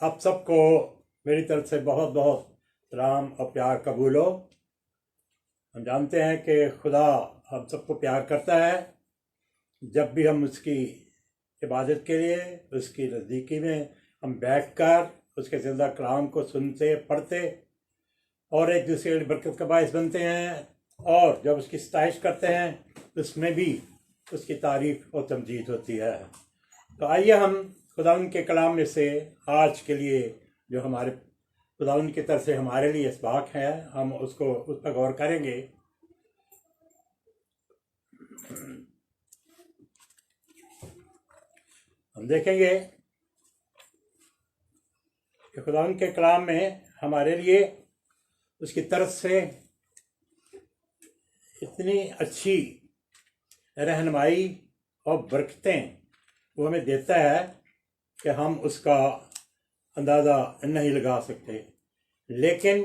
आप सबको मेरी तरफ से बहुत बहुत सलाम और प्यार कबूल हो। हम जानते हैं कि खुदा हम सबको प्यार करता है। जब भी हम उसकी इबादत के लिए उसकी नज़दीकी में हम बैठकर उसके ज़िंदा कलाम को सुनते पढ़ते और एक दूसरे की बरकत का बायस बनते हैं, और जब उसकी सताइश करते हैं उसमें भी उसकी तारीफ और तमजीद होती है। तो आइए हम खुदावंद के कलाम में से आज के लिए जो हमारे खुदावंद की तरफ से हमारे लिए इसबाक है, हम उस पर गौर करेंगे। हम देखेंगे कि खुदावंद के कलाम में हमारे लिए उसकी तरफ से इतनी अच्छी रहनुमाई और बरकतें वो हमें देता है कि हम उसका अंदाज़ा नहीं लगा सकते। लेकिन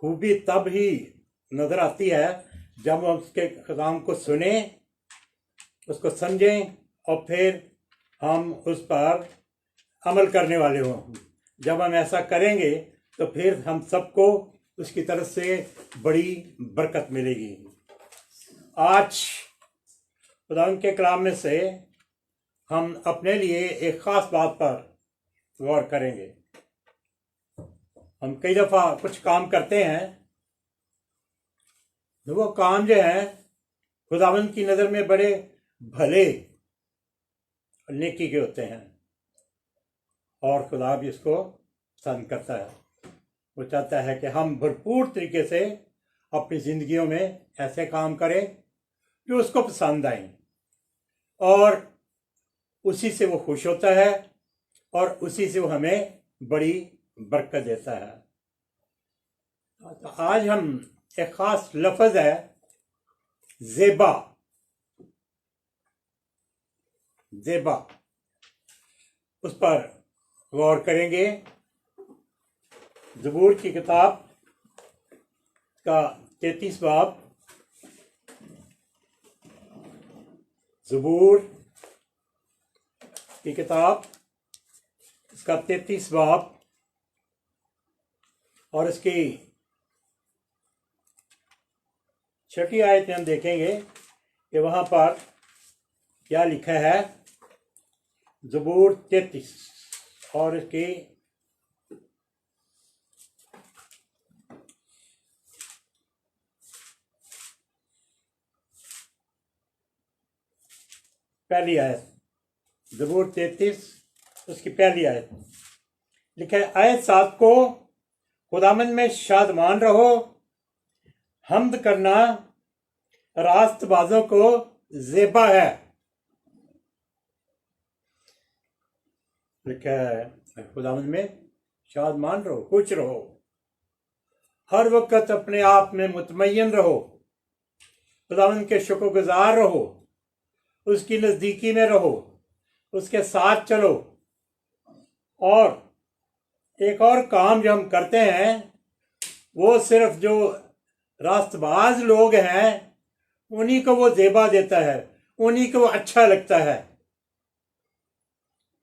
खूबी तब ही नज़र आती है जब हम उसके कलाम को सुने, उसको समझें और फिर हम उस पर अमल करने वाले हों। जब हम ऐसा करेंगे तो फिर हम सबको उसकी तरफ से बड़ी बरकत मिलेगी। आज खुदावंद के कलाम में से हम अपने लिए एक ख़ास बात पर गौर करेंगे। हम कई दफ़ा कुछ काम करते हैं, वो काम जो है खुदावंद की नज़र में बड़े भले और नेकी के होते हैं, और खुदा भी इसको पसंद करता है। वो चाहता है कि हम भरपूर तरीके से अपनी ज़िंदगियों में ऐसे काम करें जो उसको पसंद आए, और उसी से वो खुश होता है और उसी से वो हमें बड़ी बरकत देता है। तो आज हम एक ख़ास लफ्ज़ है ज़ेबा, ज़ेबा, उस पर गौर करेंगे। ज़बूर की किताब का 33 बाब, ज़बूर की किताब इसका 33 बाब और इसकी 6ठी आयत में हम देखेंगे कि वहाँ पर क्या लिखा है। ज़बूर 33 और इसकी पहली आयत, ज़बूर 33 उसकी पहली आयत लिखा है, आयत 7 को खुदामंद में शादमान रहो, हम्द करना रास्तबाजों को ज़ेबा है। लिखा है खुदामंद में शादमान रहो, खुश रहो, हर वक्त अपने आप में मुतमय्यन रहो, खुदावंद के शुक्रगुजार रहो, उसकी नज़दीकी में रहो, उसके साथ चलो। और एक और काम जो हम करते हैं वो सिर्फ जो रास्तबाज लोग हैं उन्हीं को वो ज़ेबा देता है, उन्हीं को वो अच्छा लगता है।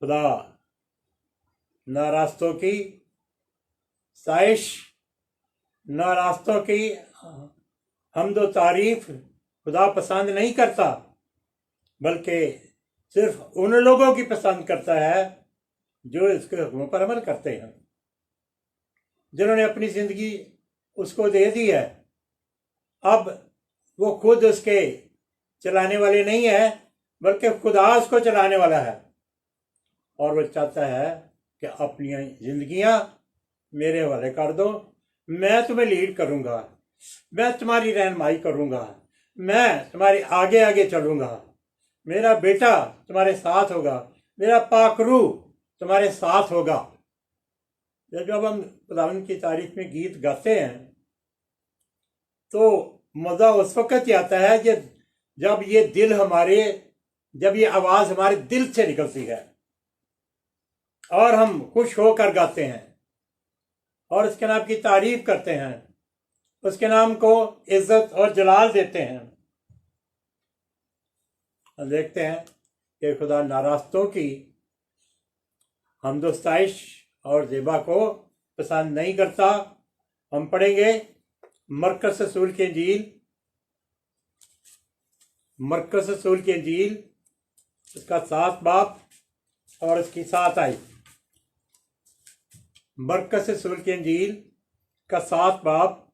खुदा ना रास्तों की साइश, ना रास्तों की हम्दो तारीफ खुदा पसंद नहीं करता, बल्कि सिर्फ उन लोगों की पसंद करता है जो इसके हुक्मों पर अमल करते हैं, जिन्होंने अपनी ज़िंदगी उसको दे दी है। अब वो खुद उसके चलाने वाले नहीं है, बल्कि खुदा उसको चलाने वाला है, और वो चाहता है कि अपनी ज़िंदगियां मेरे हवाले कर दो, मैं तुम्हें लीड करूँगा, मैं तुम्हारी रहनुमाई करूँगा, मैं तुम्हारे आगे आगे चलूँगा, मेरा बेटा तुम्हारे साथ होगा, मेरा पाकरू तुम्हारे साथ होगा। जब हम खुदावंद की तारीफ में गीत गाते हैं तो मज़ा उस वक़्त ही आता है जब ये आवाज़ हमारे दिल से निकलती है और हम खुश होकर गाते हैं और उसके नाम की तारीफ करते हैं, उसके नाम को इज्जत और जलाल देते हैं। हम देखते हैं कि खुदा नारास्तों की हम्दो स्ताइश और ज़ेबा को पसंद नहीं करता। हम पढ़ेंगे मरकस रसूल की इंजील इसका 7 बाब और इसकी 7 आयत। मरकस रसूल की इंजील का 7 बाब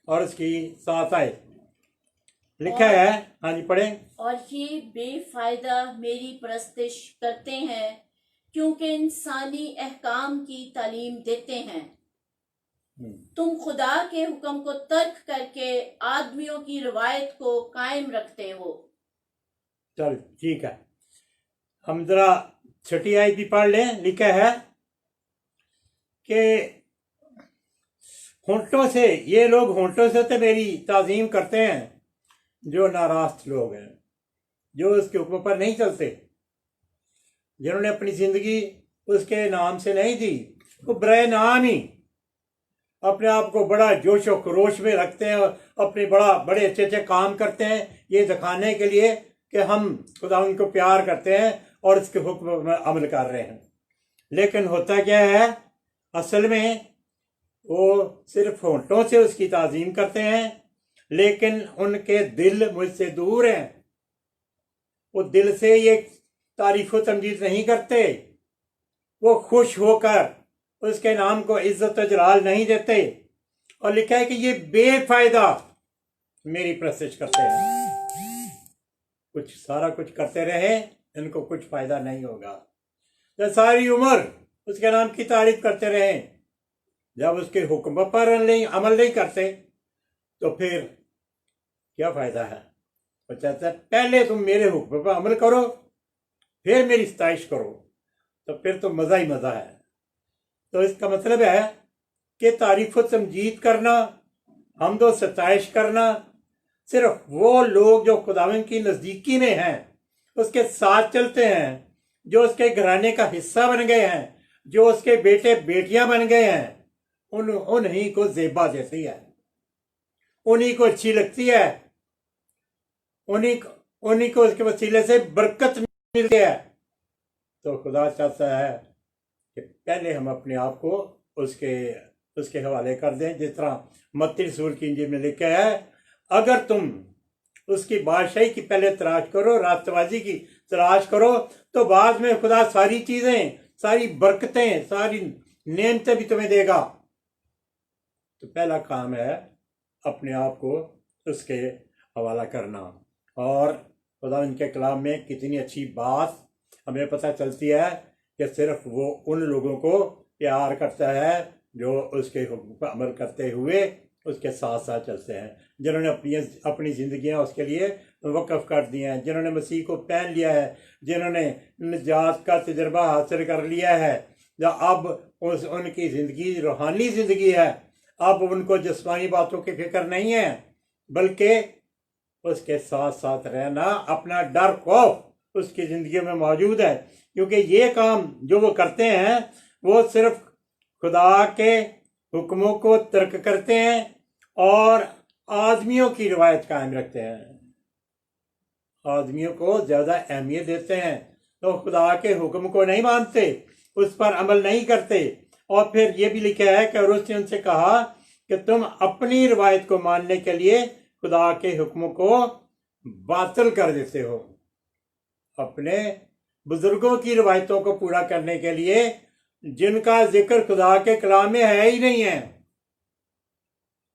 और इसकी 7 आयत लिखा है। हाँ जी पढ़ें। और ये बेफायदा मेरी परस्तिश करते हैं क्योंकि इंसानी अहकाम की तालीम देते हैं। तुम खुदा के हुक्म को तर्क करके आदमियों की रवायत को कायम रखते हो। चल ठीक है, हम जरा छठी आयत भी पढ़ लें। लिखा है कि होंठों से ये लोग होंठों से तो मेरी ताजीम करते हैं जो नारास्त लोग हैं, जो उसके हुक्म पर नहीं चलते, जिन्होंने अपनी जिंदगी उसके नाम से नहीं दी, वो बराए नाम ही अपने आप को बड़ा जोश और खरोश में रखते हैं और अपने बड़े अच्छे अच्छे काम करते हैं, ये दिखाने के लिए कि हम खुदा उनको प्यार करते हैं और इसके हुक्म में अमल कर रहे हैं। लेकिन होता क्या है, असल में वो सिर्फ होंठों से उसकी ताजीम करते हैं, लेकिन उनके दिल मुझसे दूर हैं। वो दिल से ये तारीफ व तमजीद नहीं करते, वो खुश होकर उसके नाम को इज्जत जलाल नहीं देते। और लिखा है कि ये बेफायदा मेरी प्रस्तुत करते हैं। सारा कुछ करते रहे, इनको कुछ फायदा नहीं होगा। जब सारी उम्र उसके नाम की तारीफ करते रहे, जब उसके हुक्म पर अमल नहीं करते तो फिर क्या फायदा है। वो चाहता है पहले तुम मेरे हुक्म पर अमल करो, फिर मेरी सताइश करो, तो फिर तो मज़ा ही मज़ा है। तो इसका मतलब है कि तारीफ व तमजीद करना, हम्दो सताइश करना, सिर्फ वो लोग जो खुदावंद की नज़दीकी में हैं, उसके साथ चलते हैं, जो उसके घराने का हिस्सा बन गए हैं, जो उसके बेटे बेटियां बन गए हैं, उन्हीं को ज़ेबा देती है, उन्हीं को अच्छी लगती है, उन्हीं को उसके वसीले से बरकत मिलती है। तो खुदा चाहता है कि पहले हम अपने आप को उसके हवाले कर दें। जिस तरह मत्ती रसूल की इंजील में लिखा है, अगर तुम उसकी बादशाही की पहले तलाश करो, रास्तबाजी की तलाश करो, तो बाद में खुदा सारी चीजें, सारी बरकतें, सारी नेमतें भी तुम्हें देगा। तो पहला काम है अपने आप को उसके हवाला करना। और खुदा उनके कलाम में कितनी अच्छी बात हमें पता चलती है कि सिर्फ वो उन लोगों को प्यार करता है जो उसके हुक्म पर अमल करते हुए उसके साथ साथ चलते हैं, जिन्होंने अपनी जिंदगियां उसके लिए वक्फ कर दी हैं, जिन्होंने मसीह को पहन लिया है, जिन्होंने निजात का तजर्बा हासिल कर लिया है। जो अब उनकी ज़िंदगी रूहानी ज़िंदगी है, अब उनको जिस्मानी बातों की फिक्र नहीं है, बल्कि उसके साथ साथ रहना, अपना डर खौफ उसकी ज़िंदगी में मौजूद है। क्योंकि ये काम जो वो करते हैं वो सिर्फ खुदा के हुक्मों को तर्क करते हैं और आदमियों की रिवायत कायम रखते हैं, आदमियों को ज़्यादा अहमियत देते हैं, तो खुदा के हुक्म को नहीं मानते, उस पर अमल नहीं करते। और फिर ये भी लिखा है कि उसने उनसे कहा कि तुम अपनी रिवायत को मानने के लिए खुदा के हुक्मों को बातिल कर देते हो, अपने बुजुर्गों की रिवायतों को पूरा करने के लिए जिनका जिक्र खुदा के कलाम में है ही नहीं है,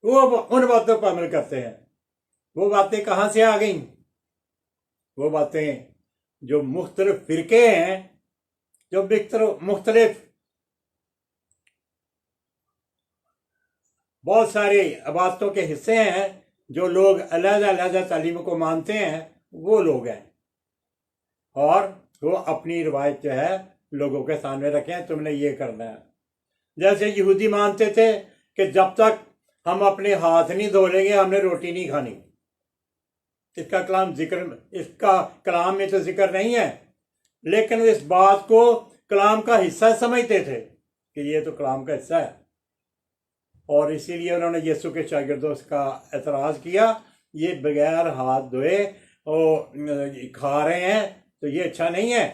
वो उन बातों पर अमल करते हैं। वो बातें कहाँ से आ गई? वो बातें जो मुख्तलिफ फिरके हैं, जो मुख्तलिफ बहुत सारे अबादतों के हिस्से हैं, जो लोग अलग-अलग तालीम को मानते हैं, वो लोग हैं। और वो अपनी रिवायत जो है लोगों के सामने रखें, तुमने ये करना है। जैसे यहूदी मानते थे कि जब तक हम अपने हाथ नहीं धो लेंगे हमने रोटी नहीं खानी। इसका कलाम में तो जिक्र नहीं है, लेकिन इस बात को कलाम का हिस्सा समझते थे कि ये तो कलाम का हिस्सा है, और इसीलिए उन्होंने यीशु के शागिर्दों का एतराज़ किया, ये बगैर हाथ धोए और खा रहे हैं तो ये अच्छा नहीं है।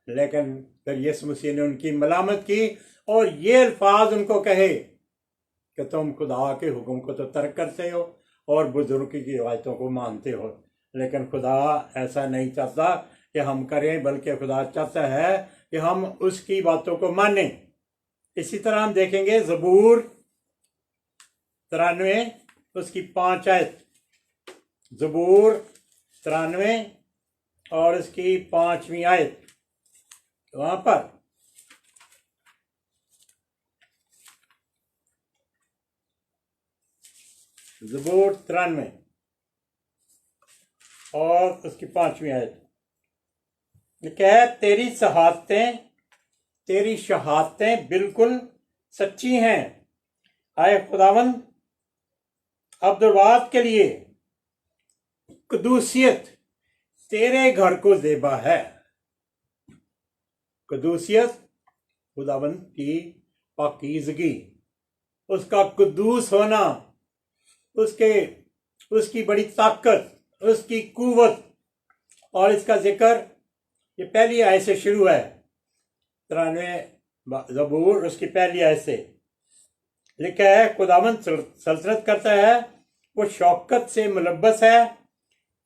लेकिन फिर यीशु मसीह ने उनकी मलामत की और ये अल्फाज उनको कहे कि तुम खुदा के हुक्म को तो तर्क करते हो और बुजुर्ग की रिवायतों को मानते हो, लेकिन खुदा ऐसा नहीं चाहता कि हम करें, बल्कि खुदा चाहता है कि हम उसकी बातों को मानें। इसी तरह हम देखेंगे ज़बूर 93 उसकी 5 आयत, ज़बूर 93 और इसकी 5वीं आयत। वहां पर ज़बूर 93 और उसकी 5वीं आयत लिखा है, तेरी शहादतें बिल्कुल सच्ची हैं, आए खुदावंद। अब्दुलवाद के लिए कदूसियत तेरे घर को ज़ेबा है। कदूसियत खुदावंद की पाकीज़गी, उसका कुद्दूस होना, उसकी बड़ी ताकत, उसकी कुव्वत। और इसका जिक्र ये पहली आयत से शुरू है, 93 ज़बूर उसकी पहली आयत से लिखा है, खुदावंद सल्तनत करता है, वो शौकत से मुलब्बस है,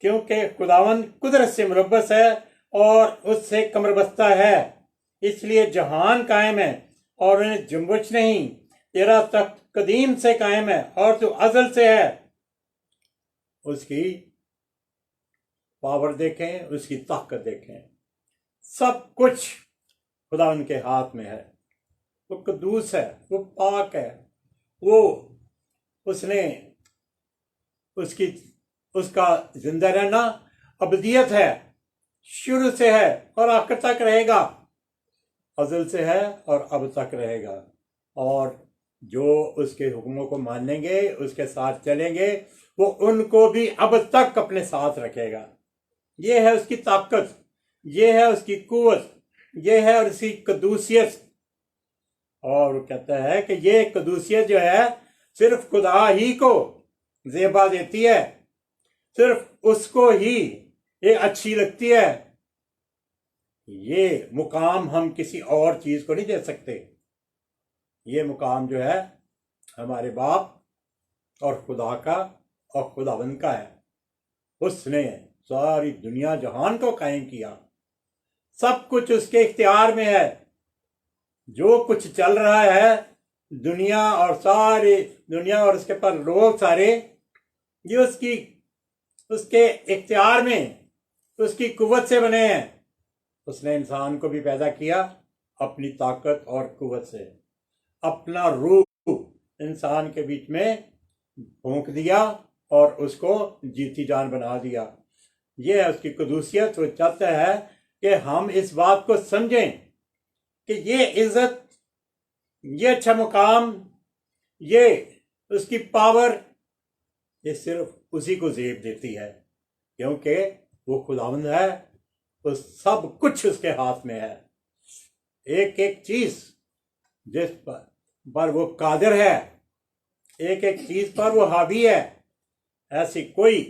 क्योंकि खुदावंद कुदरत से मुलब्बस है और उससे कमरबस्ता है, इसलिए जहान कायम है और उन्हें जुम्बुश नहीं। तेरा तख्त कदीम से कायम है और जो अजल से है। उसकी पावर देखें, उसकी ताकत देखें, सब कुछ खुदा उनके हाथ में है। वो कदूस है, वो पाक है, वो उसने उसका जिंदा रहना अबदियत है, शुरू से है और आखिर तक रहेगा, अज़ल से है और अब तक रहेगा। और जो उसके हुक्मों को मानेंगे, उसके साथ चलेंगे, वो उनको भी अब तक अपने साथ रखेगा। ये है उसकी ताकत, ये है उसकी कुव्वत, ये है उसकी कदूसियत। और वो कहता है कि ये कदूसियत जो है सिर्फ खुदा ही को ज़ेबा देती है, सिर्फ उसको ही ये अच्छी लगती है। ये मुकाम हम किसी और चीज को नहीं दे सकते। ये मुकाम जो है हमारे बाप और खुदा का और खुदावंद का है। उसने सारी दुनिया जहान को कायम किया, सब कुछ उसके इख्तियार में है। जो कुछ चल रहा है दुनिया और सारी दुनिया और उसके पर लोग सारे, ये उसके इख्तियार में, उसकी कुव्वत से बने हैं। उसने इंसान को भी पैदा किया अपनी ताकत और कुव्वत से, अपना रूह इंसान के बीच में फूंक दिया और उसको जीती जान बना दिया। यह है उसकी कदूसियत। वो चाहता है कि हम इस बात को समझें कि ये इज्जत, ये अच्छा मुकाम, ये उसकी पावर, ये सिर्फ उसी को ज़ेब देती है, क्योंकि वो खुदावंद है। तो सब कुछ उसके हाथ में है। एक एक चीज जिस पर वो कादिर है, एक एक चीज पर वो हावी है। ऐसी कोई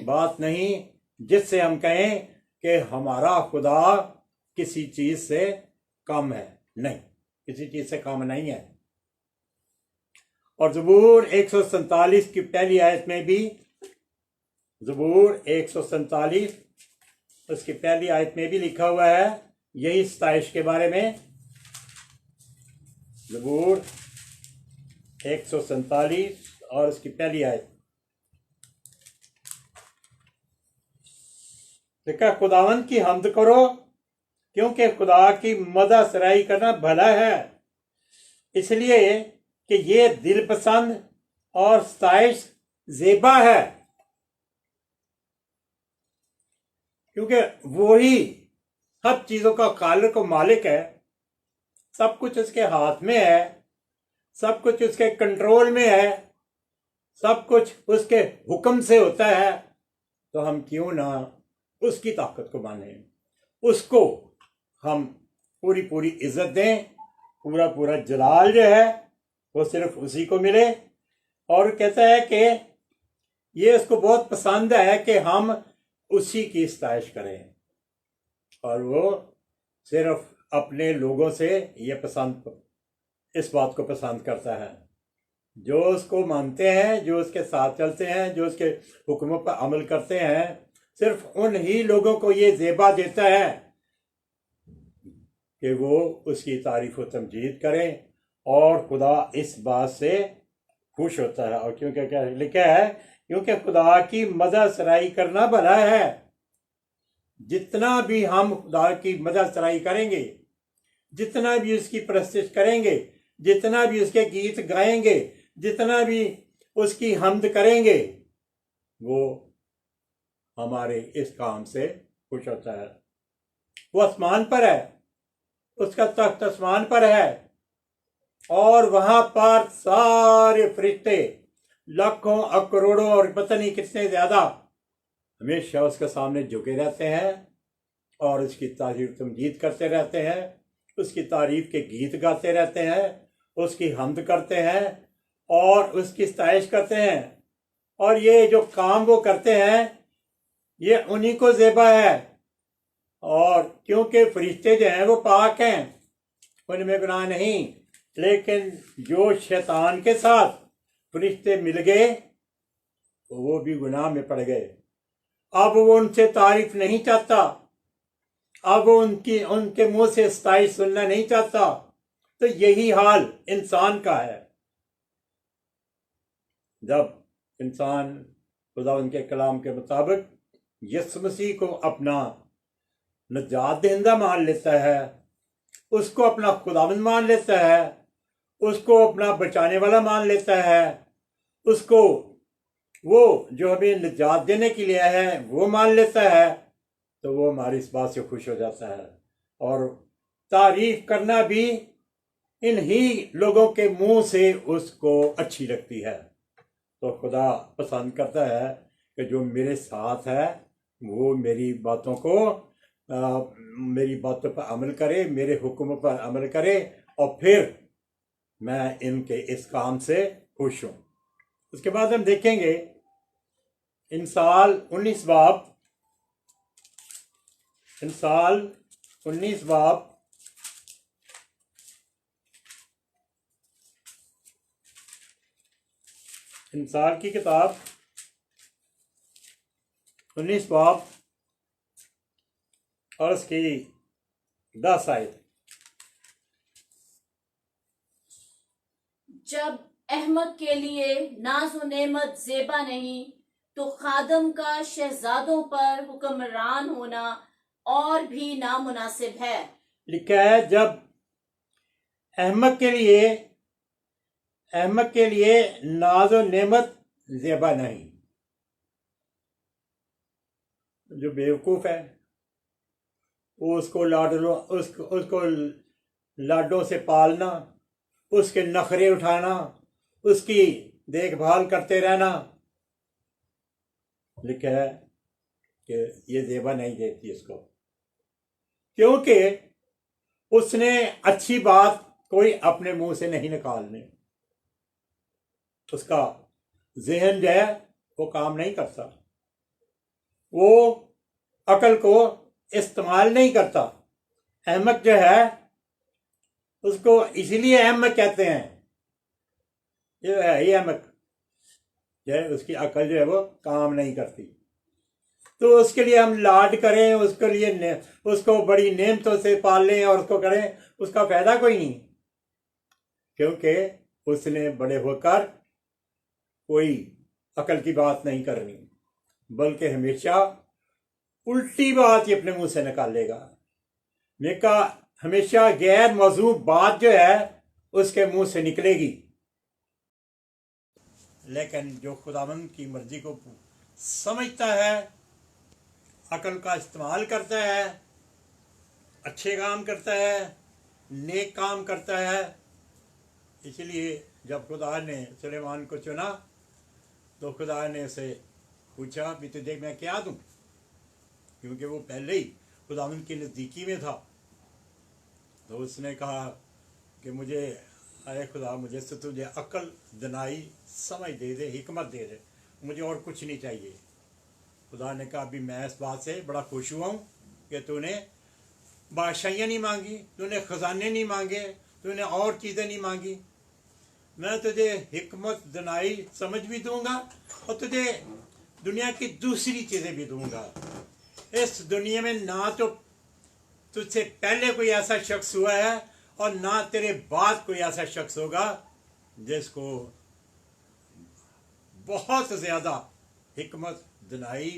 बात नहीं जिससे हम कहें कि हमारा खुदा किसी चीज से कम है। नहीं, किसी चीज से कम नहीं है। और ज़बूर 147 की पहली आयत में भी, ज़बूर 147 उसकी पहली आयत में भी लिखा हुआ है यही सताइश के बारे में। ज़बूर 147 और उसकी पहली आयत लिखा, खुदावंद की हम्द करो, क्योंकि खुदा की मदह सराई करना भला है, इसलिए कि ये दिल पसंद और सताइश ज़ेबा है। क्योंकि वो ही सब चीजों का खालिक और मालिक है। सब कुछ उसके हाथ में है, सब कुछ उसके कंट्रोल में है, सब कुछ उसके हुक्म से होता है। तो हम क्यों ना उसकी ताकत को माने, उसको हम पूरी पूरी इज्जत दें, पूरा पूरा जलाल जो है वो सिर्फ उसी को मिले। और कहता है कि ये उसको बहुत पसंद है कि हम उसी की सताइश करें। और वो सिर्फ अपने लोगों से ये इस बात को पसंद करता है। जो उसको मानते हैं, जो उसके साथ चलते हैं, जो उसके हुक्मों पर अमल करते हैं, सिर्फ उन ही लोगों को ये ज़ेबा देता है कि वो उसकी तारीफ व तमजीद करें, और खुदा इस बात से खुश होता है। और क्योंकि क्या लिखा है, क्योंकि खुदा की मदद सराई करना भला है। जितना भी हम खुदा की मदद सराई करेंगे, जितना भी उसकी प्रस्तिश करेंगे, जितना भी उसके गीत गाएंगे, जितना भी उसकी हम्द करेंगे, वो हमारे इस काम से खुश होता है। वो आसमान पर है, उसका तख्त आसमान पर है, और वहां पर सारे फरिश्ते लाखों करोड़ों और पता नहीं कितने ज्यादा हमेशा उसके सामने झुके रहते हैं और उसकी तारीफ तमजीद करते रहते हैं, उसकी तारीफ के गीत गाते रहते हैं, उसकी हम्द करते हैं और उसकी सताइश करते हैं। और ये जो काम वो करते हैं, ये उन्हीं को ज़ेबा है। और क्योंकि फरिश्ते जो हैं वो पाक हैं, उनमें गुनाह नहीं, लेकिन जो शैतान के साथ फरिश्ते मिल गए वो भी गुनाह में पड़ गए। अब वो उनसे तारीफ नहीं चाहता, अब वो उनके मुंह से सताइश सुनना नहीं चाहता। तो यही हाल इंसान का है। जब इंसान खुदा उनके कलाम के मुताबिक यीशु मसीह को अपना निजात दहिंदा मान लेता है, उसको अपना खुदावंद मान लेता है, उसको अपना बचाने वाला मान लेता है, उसको वो जो हमें निजात देने के लिए आया है वो मान लेता है, तो वो हमारी इस बात से खुश हो जाता है। और तारीफ करना भी इन्हीं लोगों के मुंह से उसको अच्छी लगती है। तो खुदा पसंद करता है कि जो मेरे साथ है वो मेरी बातों पर अमल करे, मेरे हुक्म पर अमल करे, और फिर मैं इनके इस काम से खुश हूँ। उसके बाद हम देखेंगे इंसाल 19 बाब इंसाल की किताब 19 बाब और उसकी 10 आयत। जब अहमद के लिए नाज व नेमत ज़ेबा नहीं, तो खादम का शहजादों पर हुक्मरान होना और भी नामुनासिब है। लिखा है, जब अहमद के लिए नाज व नेमत ज़ेबा नहीं। जो बेवकूफ़ है वो उसको लाडों से पालना, उसके नखरे उठाना, उसकी देखभाल करते रहना, लिखा है कि ये ज़ेबा नहीं देती उसको, क्योंकि उसने अच्छी बात कोई अपने मुंह से नहीं निकालनी। उसका जहन जो है वो काम नहीं करता, वो अकल को इस्तेमाल नहीं करता। अहमक जो है उसको इसलिए अहमक कहते हैं, ये है ही अहमक जो है, उसकी अकल जो है वो काम नहीं करती। तो उसके लिए हम लाड करें, उसको बड़ी नेमतों से पालें और उसको करें, उसका फायदा कोई नहीं, क्योंकि उसने बड़े होकर कोई अकल की बात नहीं करनी, बल्कि हमेशा उल्टी बात ही अपने मुंह से निकालेगा। हमेशा गैर मौजू बात जो है उसके मुंह से निकलेगी। लेकिन जो खुदावंद की मर्जी को समझता है, अकल का इस्तेमाल करता है, अच्छे काम करता है, नेक काम करता है। इसलिए जब खुदा ने सुलेमान को चुना तो खुदा ने उसे पूछा भी तुझे मैं क्या दूं, क्योंकि वो पहले ही खुदावंद की नज़दीकी में था। तो उसने कहा कि मुझे अरे खुदा, मुझे से तुझे अकल, दनाई, समझ दे दे, हिकमत दे दे, मुझे और कुछ नहीं चाहिए। खुदा ने कहा अभी मैं इस बात से बड़ा खुश हुआ हूँ कि तूने बादशाहियाँ नहीं मांगी, तूने खजाने नहीं मांगे, तूने और चीज़ें नहीं मांगी। मैं तुझे हिकमत दनाई समझ भी दूंगा और तुझे दुनिया की दूसरी चीज़ें भी दूंगा। इस दुनिया में ना तो तुझसे पहले कोई ऐसा शख्स हुआ है और ना तेरे बाद कोई ऐसा शख्स होगा जिसको बहुत ज़्यादा हिकमत दनाई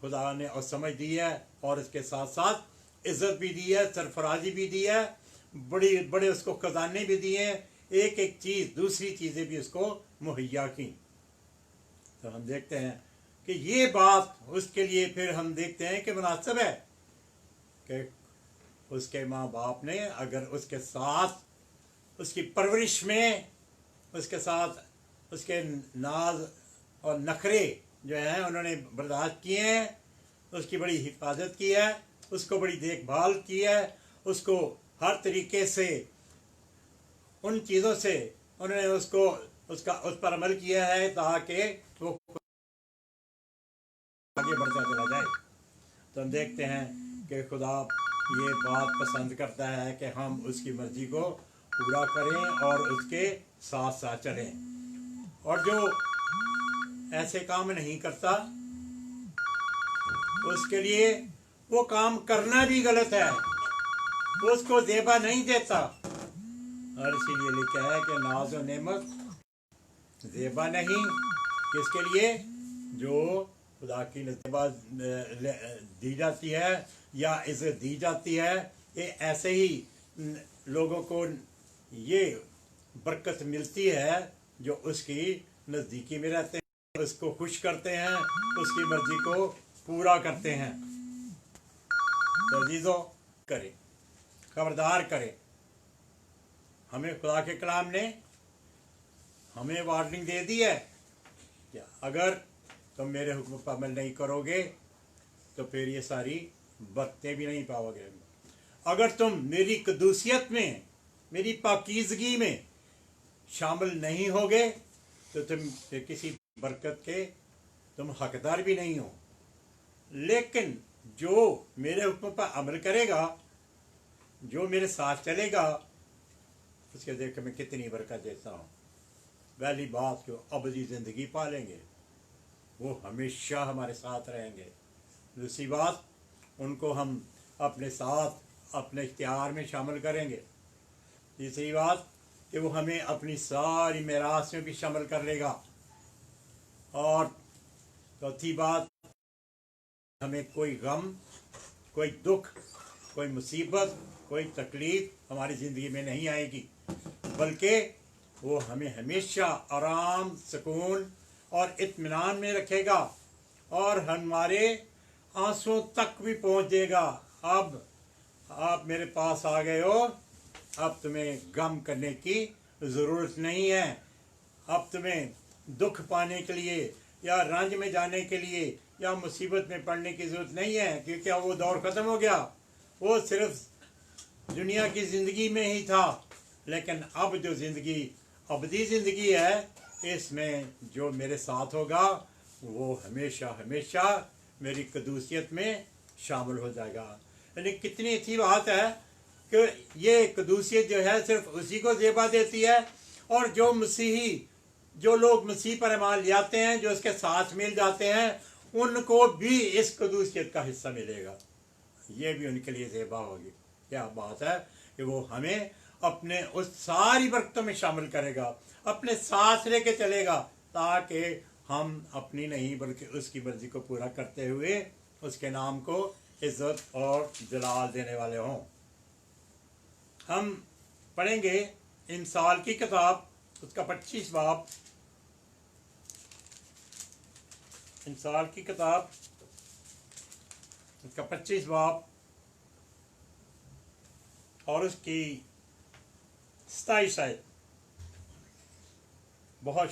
खुदा ने और समझ दी है, और इसके साथ साथ इज्जत भी दी है, सरफराजी भी दी है, बड़ी बड़े उसको खजाने भी दिए हैं, एक एक चीज़ दूसरी चीज़ें भी उसको मुहैया की। तो हम देखते हैं कि ये बात उसके लिए फिर हम देखते हैं कि मुनासिब है कि उसके माँ बाप ने अगर उसके साथ उसकी परवरिश में उसके साथ उसके नाज और नखरे जो हैं उन्होंने बर्दाश्त किए हैं, उसकी बड़ी हिफाजत की है, उसको बड़ी देखभाल की है, उसको हर तरीके से उन चीज़ों से उन्होंने उसको उस पर अमल किया है ताकि वो आगे बढ़ता चला जाए। तो हम देखते हैं कि खुदा ये बात पसंद करता है कि हम उसकी मर्जी को पूरा करें और उसके साथ साथ चलें, और जो ऐसे काम नहीं करता उसके लिए वो काम करना भी गलत है, वो उसको ज़ेबा नहीं देता। और इसीलिए लिखा है कि नाज और नेमत ज़ेबा नहीं, किसके लिए? जो खुदा की ज़ेबा दी जाती है या इज़्ज़त दी जाती है, ये ऐसे ही लोगों को ये बरकत मिलती है जो उसकी नज़दीकी में रहते हैं, उसको खुश करते हैं, उसकी मर्जी को पूरा करते हैं। तो अजीज़ों, करें, खबरदार करें। हमें खुदा के कलाम ने हमें वार्निंग दे दी है कि अगर तुम मेरे हुक्म पर अमल नहीं करोगे तो फिर ये सारी बरकतें भी नहीं पाओगे। अगर तुम मेरी कदूसियत में, मेरी पाकीज़गी में शामिल नहीं होगे तो तुम फिर किसी बरकत के तुम हकदार भी नहीं हो। लेकिन जो मेरे हुक्म पर अमल करेगा, जो मेरे साथ चलेगा, उसके देख मैं कितनी बरकत देता हूँ। पहली बात कि अबदी ज़िंदगी पालेंगे, वो हमेशा हमारे साथ रहेंगे। दूसरी बात, उनको हम अपने साथ अपने इख्तियार में शामिल करेंगे। तीसरी बात कि वो हमें अपनी सारी मेरास में भी शामिल कर लेगा। और चौथी बात, हमें कोई गम, कोई दुख, कोई मुसीबत, कोई तकलीफ हमारी ज़िंदगी में नहीं आएगी, बल्कि वो हमें हमेशा आराम, सुकून और इत्मीनान में रखेगा और हमारे आंसुओं तक भी पहुंच देगा। अब आप मेरे पास आ गए हो, अब तुम्हें गम करने की ज़रूरत नहीं है, अब तुम्हें दुख पाने के लिए या रंज में जाने के लिए या मुसीबत में पड़ने की ज़रूरत नहीं है, क्योंकि अब वो दौर ख़त्म हो गया। वो सिर्फ दुनिया की ज़िंदगी में ही था, लेकिन अब जो ज़िंदगी अबदी ज़िंदगी है, इसमें जो मेरे साथ होगा वो हमेशा हमेशा मेरी कदूसियत में शामिल हो जाएगा। यानी कितनी अच्छी बात है कि ये कदूसियत जो है सिर्फ उसी को ज़ेबा देती है, और जो मसीही, जो लोग मसीह पर ईमान लाते हैं, जो इसके साथ मिल जाते हैं, उनको भी इस कदूसियत का हिस्सा मिलेगा। ये भी उनके लिए ज़ेबा होगी। क्या बात है कि वो हमें अपने उस सारी बरकतों में शामिल करेगा, अपने साथ लेके चलेगा, ताकि हम अपनी नहीं बल्कि उसकी मर्जी को पूरा करते हुए उसके नाम को इज्जत और जलाल देने वाले हों। हम पढ़ेंगे इंसाल की किताब, उसका 25 बाब, इंसाल की किताब उसका 25 बाब और उसकी 27 आयत। बहुत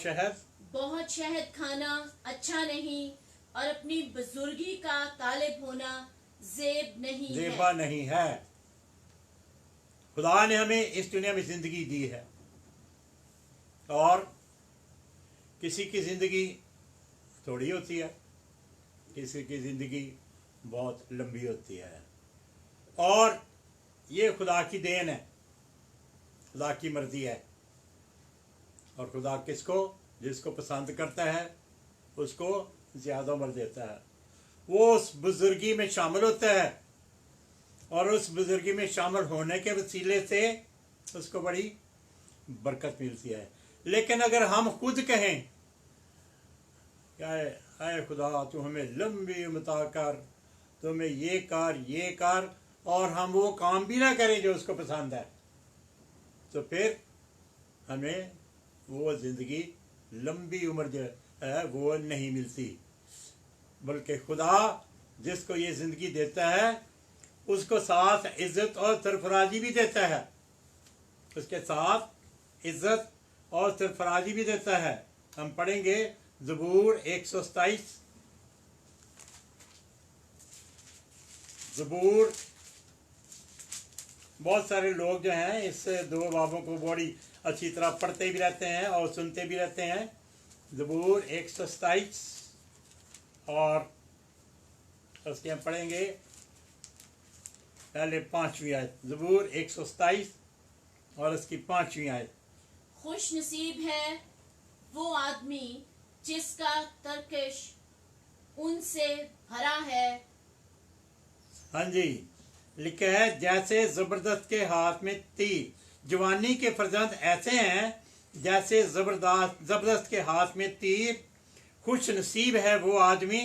शहद खाना अच्छा नहीं और अपनी बुजुर्गी का तालिब होना ज़ेबा नहीं है। खुदा ने हमें इस दुनिया में ज़िंदगी दी है, और किसी की ज़िंदगी थोड़ी होती है, किसी की ज़िंदगी बहुत लंबी होती है। और ये खुदा की देन है, खुदा की मर्जी है। और खुदा जिसको पसंद करता है उसको ज़्यादा उम्र देता है। वो उस बुजुर्गी में शामिल होता है और उस बुजुर्गी में शामिल होने के वसीले से उसको बड़ी बरकत मिलती है। लेकिन अगर हम खुद कहें क्या आए खुदा तू हमें लंबी उम्र अता कर, तो हमें ये कर, और हम वो काम भी ना करें जो उसको पसंद है, तो फिर हमें वो ज़िंदगी लंबी उम्र जो है वो नहीं मिलती। बल्कि खुदा जिसको ये ज़िंदगी देता है उसको साथ इज़्ज़त और सरफराजी भी देता है, उसके साथ इज़्ज़त और सरफराजी भी देता है। हम पढ़ेंगे ज़बूर 127। ज़बूर, बहुत सारे लोग जो हैं इस दो बाबों को बड़ी अच्छी तरह पढ़ते भी रहते हैं और सुनते भी रहते हैं। ज़बूर 127 और उसके हम पढ़ेंगे पहले 5वीं आयत। ज़बूर 127 और उसकी 5वीं आयत। खुश नसीब है वो आदमी जिसका तरकश उनसे भरा है। हाँ जी, लिखा है जैसे जबरदस्त के हाथ में तीर, जवानी के फर्जंद ऐसे हैं जैसे जबरदस्त के हाथ में तीर। खुश नसीब है वो आदमी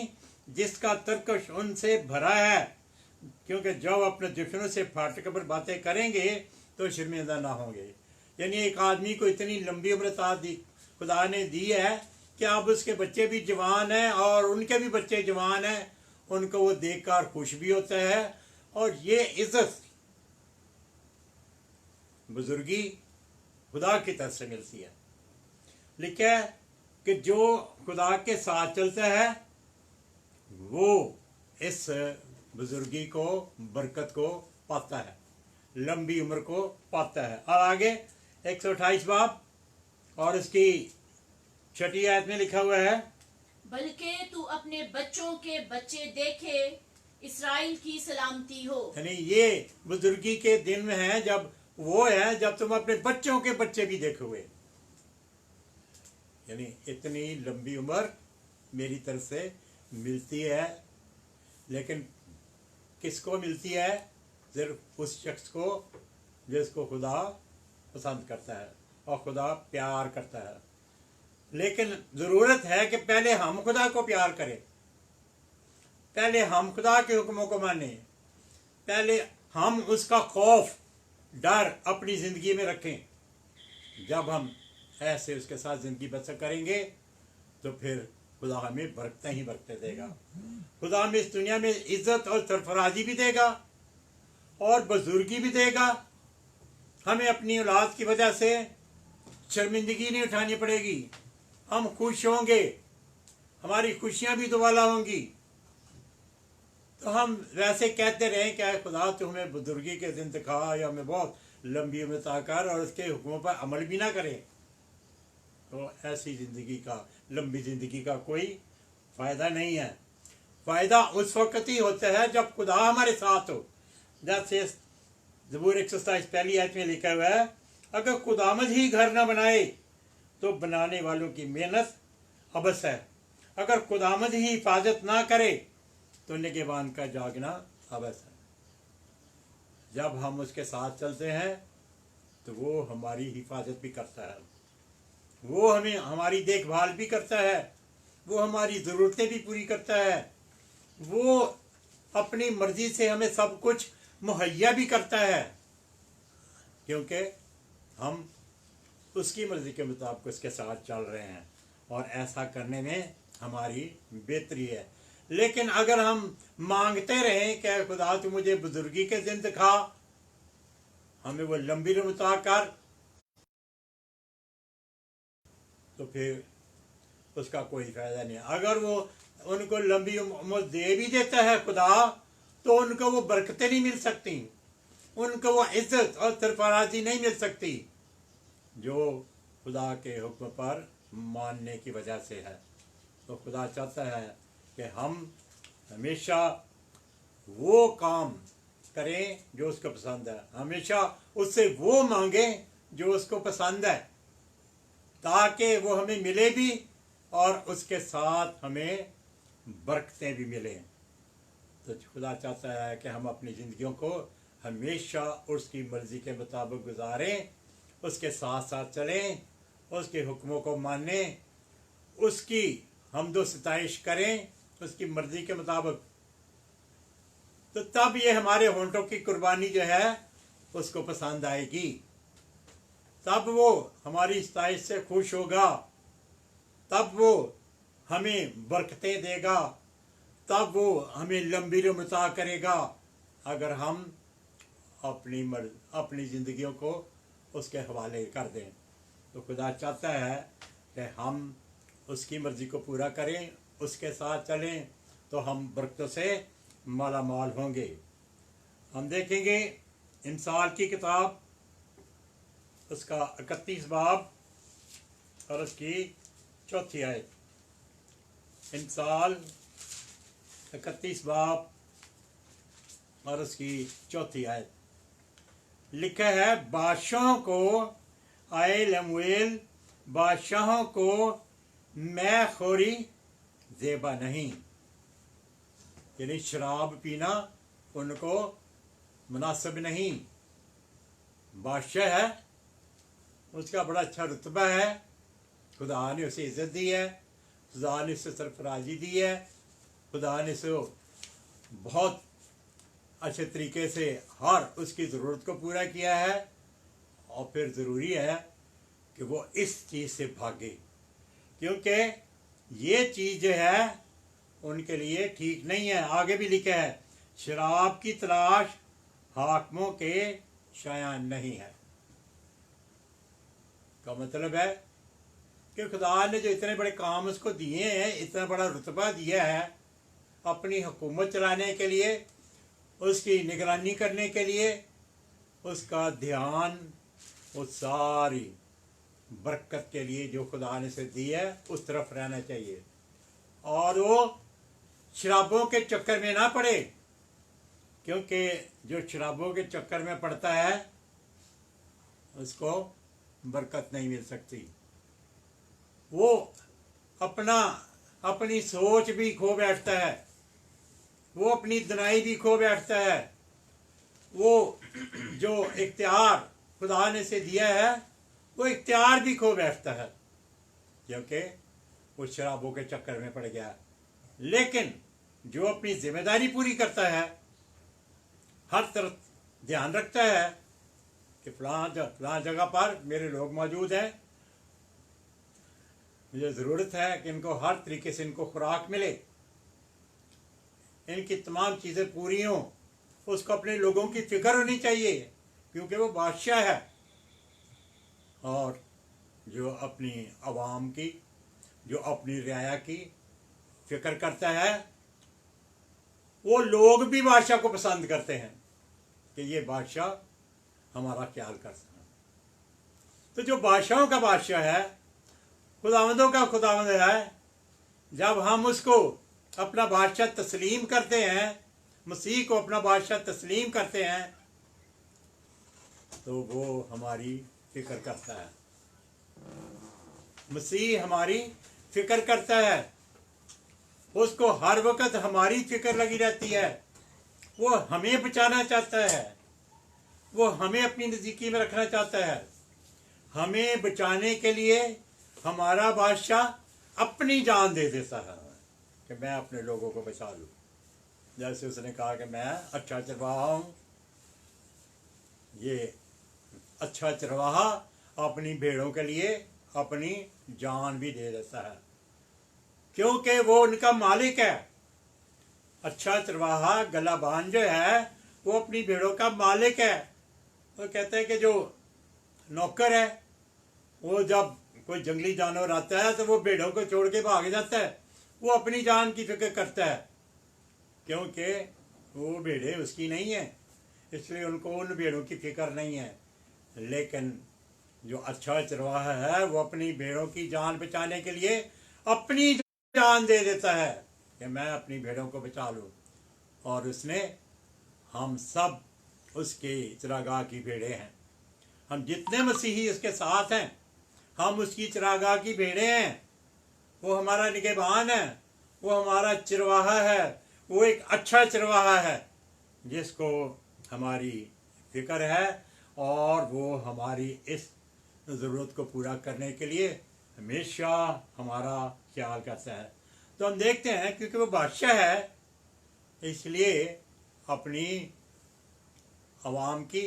जिसका तरकश उनसे भरा है, क्योंकि जब अपने दुश्मनों से फाटक पर बातें करेंगे तो शर्मिंदा ना होंगे। यानी एक आदमी को इतनी लंबी उम्र खुदा ने दी है कि अब उसके बच्चे भी जवान हैं और उनके भी बच्चे जवान हैं, उनको वो देखकर खुश भी होता है। और ये इज्जत बुजुर्गी खुदा की तरफ से मिलती है। लिखा है कि जो खुदा के साथ चलता है वो इस बुजुर्गी को, बरकत को पाता है, लंबी उम्र को पाता है। और आगे 128 बाब और इसकी 6ठी आयत में लिखा हुआ है, बल्कि तू अपने बच्चों के बच्चे देखे, इस्राएल की सलामती हो। यानी ये बुजुर्गी के दिन में है, जब वो है जब तुम अपने बच्चों के बच्चे भी देखोगे। यानी इतनी लंबी उम्र मेरी तरफ से मिलती है, लेकिन किसको मिलती है? सिर्फ उस शख्स को जिसको खुदा पसंद करता है और खुदा प्यार करता है। लेकिन ज़रूरत है कि पहले हम खुदा को प्यार करें, पहले हम खुदा के हुक्मों को मानें, पहले हम उसका खौफ, डर अपनी ज़िंदगी में रखें। जब हम ऐसे उसके साथ ज़िंदगी बसर करेंगे तो फिर खुदा हमें बरकतें ही बरकतें देगा। खुदा हमें इस दुनिया में इज़्ज़त और सरफराजी भी देगा और बुजुर्गी भी देगा। हमें अपनी औलाद की वजह से शर्मिंदगी नहीं उठानी पड़ेगी, हम खुश होंगे, हमारी खुशियां भी दोबाला होंगी। तो हम वैसे कहते रहें क्या खुदा तो हमें बुजुर्गी के दिन दिखा या हमें बहुत लंबी उम्र अता कर, और उसके हुक्मों पर अमल भी ना करें, तो ऐसी ज़िंदगी का, लंबी ज़िंदगी का कोई फ़ायदा नहीं है। फ़ायदा उस वक्त ही होता है जब खुदा हमारे साथ हो। जैसे ज़बूर 127 पहली आयत में लिखा हुआ है, अगर खुदामद ही घर न बनाए तो बनाने वालों की मेहनत अबस है। अगर खुदामद ही हिफाजत ना करे तो निगहबान का जागना अबस है। जब हम उसके साथ चलते हैं तो वो हमारी हिफाजत भी करता है, वो हमें हमारी देखभाल भी करता है, वो हमारी ज़रूरतें भी पूरी करता है, वो अपनी मर्जी से हमें सब कुछ मुहैया भी करता है, क्योंकि हम उसकी मर्जी के मुताबिक उसके साथ चल रहे हैं और ऐसा करने में हमारी बेहतरी है। लेकिन अगर हम मांगते रहें कि खुदा तू मुझे बुजुर्गी के दिन दिखा, हमें वो लंबी उम्र अता कर, तो फिर उसका कोई फायदा नहीं। अगर वो उनको लंबी उम्र दे भी देता है खुदा, तो उनको वो बरकतें नहीं मिल सकती, उनको वो इज्जत और सरफराजी नहीं मिल सकती जो खुदा के हुक्म पर मानने की वजह से है। तो खुदा चाहता है कि हम हमेशा वो काम करें जो उसको पसंद है, हमेशा उससे वो मांगे जो उसको पसंद है, ताकि वो हमें मिले भी और उसके साथ हमें बरकतें भी मिलें। तो खुदा चाहता है कि हम अपनी ज़िंदगियों को हमेशा उसकी मर्ज़ी के मुताबिक गुजारें, उसके साथ साथ चलें, उसके हुक्मों को मानें, उसकी हम्दो सताइश करें उसकी मर्ज़ी के मुताबिक। तो तब ये हमारे होंठों की कुर्बानी जो है उसको पसंद आएगी, तब वो हमारी सताइश से खुश होगा, तब वो हमें बरकतें देगा, तब वो हमें लंबी रुमता करेगा, अगर हम अपनी ज़िंदगियों को उसके हवाले कर दें। तो खुदा चाहता है कि हम उसकी मर्ज़ी को पूरा करें, उसके साथ चलें, तो हम बरकतों से माला माल होंगे। हम देखेंगे इंसाल की किताब उसका 31 बाब और उसकी 4 आयत। इंसाल 31 बाब और उसकी 4 आयत लिखा है, बादशाहों को आए लमुएल, बादशाहों को मैं खोरी ज़ेबा नहीं, यानी शराब पीना उनको मुनासिब नहीं। बादशाह है, उसका बड़ा अच्छा रुतबा है, खुदा ने उसे इज़्ज़त दी है, खुदा ने उसे सरफराजी दी है, खुदा ने उसे बहुत अच्छे तरीके से हर उसकी ज़रूरत को पूरा किया है। और फिर ज़रूरी है कि वो इस चीज़ से भागे, क्योंकि ये चीज़ जो है उनके लिए ठीक नहीं है। आगे भी लिखा है, शराब की तलाश हाकिमों के शायान नहीं है। का मतलब है कि खुदा ने जो इतने बड़े काम उसको दिए हैं, इतना बड़ा रुतबा दिया है अपनी हुकूमत चलाने के लिए, उसकी निगरानी करने के लिए, उसका ध्यान उस सारी बरकत के लिए जो खुदा ने से दी है उस तरफ रहना चाहिए, और वो शराबों के चक्कर में ना पड़े, क्योंकि जो शराबों के चक्कर में पड़ता है उसको बरकत नहीं मिल सकती। वो अपनी सोच भी खो बैठता है, वो अपनी दनाई भी खो बैठता है, वो जो इख्तियार खुदा ने से दिया है वो इख्तियार भी खो बैठता है, क्योंकि वो शराबों के चक्कर में पड़ गया। लेकिन जो अपनी जिम्मेदारी पूरी करता है, हर तरफ ध्यान रखता है कि फलां जगह पर मेरे लोग मौजूद हैं, मुझे ज़रूरत है कि इनको हर तरीके से इनको खुराक मिले, इनकी तमाम चीज़ें पूरी हों, उसको अपने लोगों की फिक्र होनी चाहिए, क्योंकि वो बादशाह है। और जो अपनी आवाम की, जो अपनी रियाया की फिक्र करता है, वो लोग भी बादशाह को पसंद करते हैं कि ये बादशाह हमारा ख्याल करता है। तो जो बादशाहों का बादशाह है, खुदावंदों का खुदावंद है, जब हम उसको अपना बादशाह तस्लीम करते हैं, मसीह को अपना बादशाह तस्लीम करते हैं, तो वो हमारी फिक्र करता है। मसीह हमारी फिक्र करता है, उसको हर वक्त हमारी फिक्र लगी रहती है, वो हमें बचाना चाहता है, वो हमें अपनी नज़दीकी में रखना चाहता है। हमें बचाने के लिए हमारा बादशाह अपनी जान दे देता है कि मैं अपने लोगों को बचा लूँ। जैसे उसने कहा कि मैं अच्छा चरवाहा हूँ, ये अच्छा चरवाहा अपनी भेड़ों के लिए अपनी जान भी दे देता है, क्योंकि वो उनका मालिक है। अच्छा चरवाहा गलाबान जो है वो अपनी भेड़ों का मालिक है। वो कहते हैं कि जो नौकर है वो जब कोई जंगली जानवर आता है तो वो भेड़ों को छोड़ के भाग जाता है, वो अपनी जान की फिक्र करता है, क्योंकि वो भेड़ें उसकी नहीं है, इसलिए उनको उन भेड़ों की फिक्र नहीं है। लेकिन जो अच्छा चरवाहा है वो अपनी भेड़ों की जान बचाने के लिए अपनी जान दे देता है कि मैं अपनी भेड़ों को बचा लूँ। और उसने हम सब उसके चरागाह की भेड़ें हैं। हम जितने मसीही उसके साथ हैं, हम उसकी चरागाह की भेड़ें हैं। वो हमारा निगहबान है, वो हमारा चरवाहा है, वो एक अच्छा चरवाहा है जिसको हमारी फिक्र है, और वो हमारी इस ज़रूरत को पूरा करने के लिए हमेशा हमारा ख्याल करता है। तो हम देखते हैं क्योंकि वो बादशाह है, इसलिए अपनी अवाम की,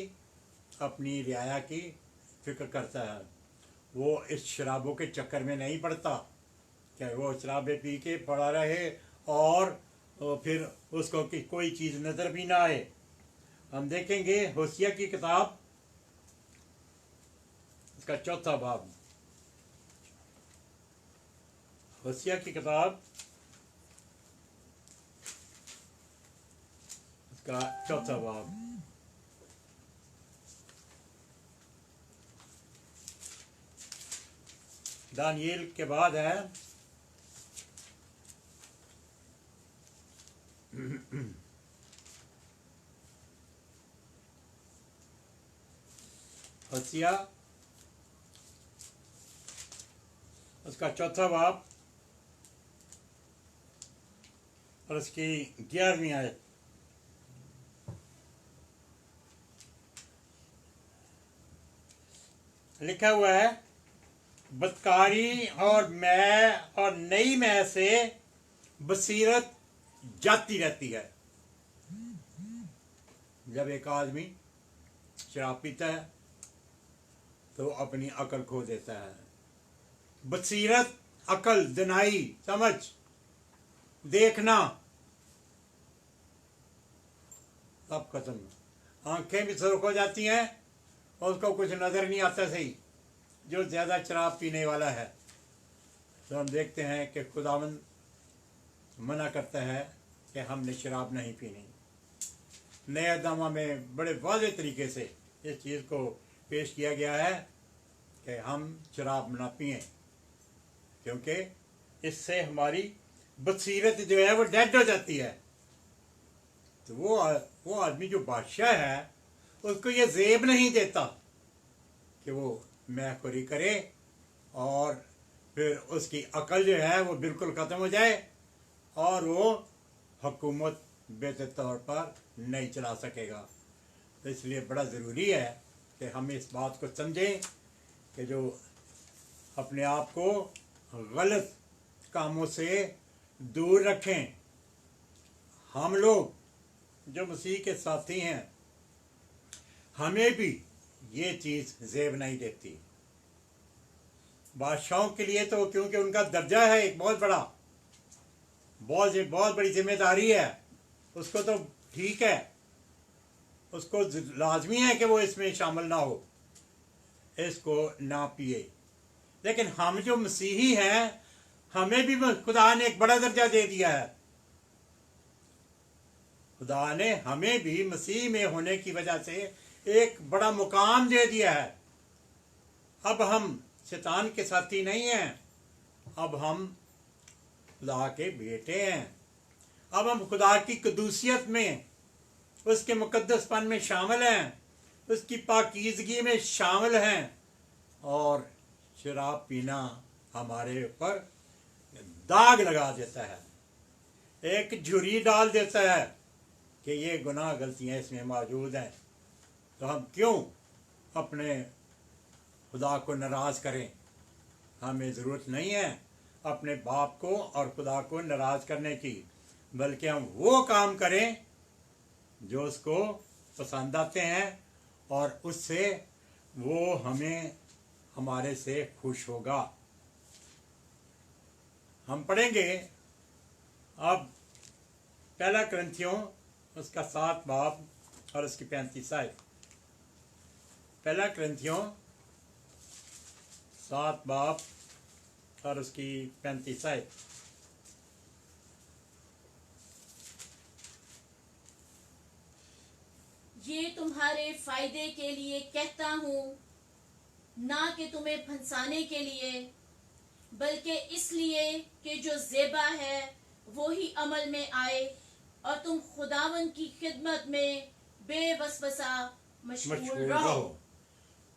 अपनी रियाया की फिक्र करता है। वो इस शराबों के चक्कर में नहीं पड़ता कि वो शराबें पी के पड़ा रहे और फिर उसको कि कोई चीज़ नज़र भी ना आए। हम देखेंगे होसिया की किताब, इसका 4था बाब, होसिया की किताब इसका 4था बाब। दानियेल के बाद है होसिया, उसका 4था बाब और उसकी 11वीं आयत। लिखा हुआ है, बदकारी और मैं और नई मैं से बसीरत जाती रहती है। जब एक आदमी शराब पीता है तो अपनी अकल खो देता है। बसीरत, अकल, दिनाई, समझ, देखना, सब खत्म। आंखें भी सुर्ख हो जाती हैं और उसको कुछ नजर नहीं आता सही, जो ज्यादा शराब पीने वाला है। तो हम देखते हैं कि खुदावंद मना करता है कि हमने शराब नहीं पीनी। नया दामा में बड़े वाज़ेह तरीके से इस चीज़ को पेश किया गया है कि हम शराब ना पिएं, क्योंकि इससे हमारी बसीरत जो है वो डेड हो जाती है। तो वो आदमी जो बादशाह है उसको ये जेब नहीं देता कि वो मैखोरी करे और फिर उसकी अकल जो है वो बिल्कुल ख़त्म हो जाए और वो हुकूमत बेहतर तौर पर नहीं चला सकेगा। तो इसलिए बड़ा ज़रूरी है कि हम इस बात को समझें कि जो अपने आप को गलत कामों से दूर रखें। हम लोग जो मसीह के साथी हैं, हमें भी ये चीज़ जेब नहीं देती। बादशाहों के लिए तो क्योंकि उनका दर्जा है एक बहुत बड़ा, बहुत बड़ी जिम्मेदारी है, उसको तो ठीक है, उसको लाजमी है कि वो इसमें शामिल ना हो, इसको ना पिए। लेकिन हम जो मसीही हैं, हमें भी खुदा ने एक बड़ा दर्जा दे दिया है। खुदा ने हमें भी मसीह में होने की वजह से एक बड़ा मुकाम दे दिया है। अब हम शैतान के साथी नहीं हैं, अब हम खुदा के बेटे हैं। अब हम खुदा की कदूसियत में, उसके मुकद्दसपन में शामिल हैं, उसकी पाकीज़गी में शामिल हैं, और शराब पीना हमारे ऊपर दाग लगा देता है, एक झुर्री डाल देता है कि ये गुनाह गलतियाँ इसमें मौजूद हैं। तो हम क्यों अपने खुदा को नाराज़ करें? हमें ज़रूरत नहीं है अपने बाप को और खुदा को नाराज़ करने की, बल्कि हम वो काम करें जो उसको पसंद आते हैं और उससे वो हमें हमारे से खुश होगा। हम पढ़ेंगे अब पहला कुरिन्थियों उसका 7 बाब और उसकी 35 आयत। पहला कुरिन्थियों 7 बाब और उसकी 35 आयत। ये तुम्हारे फायदे के लिए कहता हूँ, ना कि तुम्हें फंसाने के लिए, बल्कि इसलिए कि जो ज़ेबा है वो ही अमल में आए और तुम खुदावन की खिदमत में बेवसवसा मशगूल मशगूल रहो। रहो।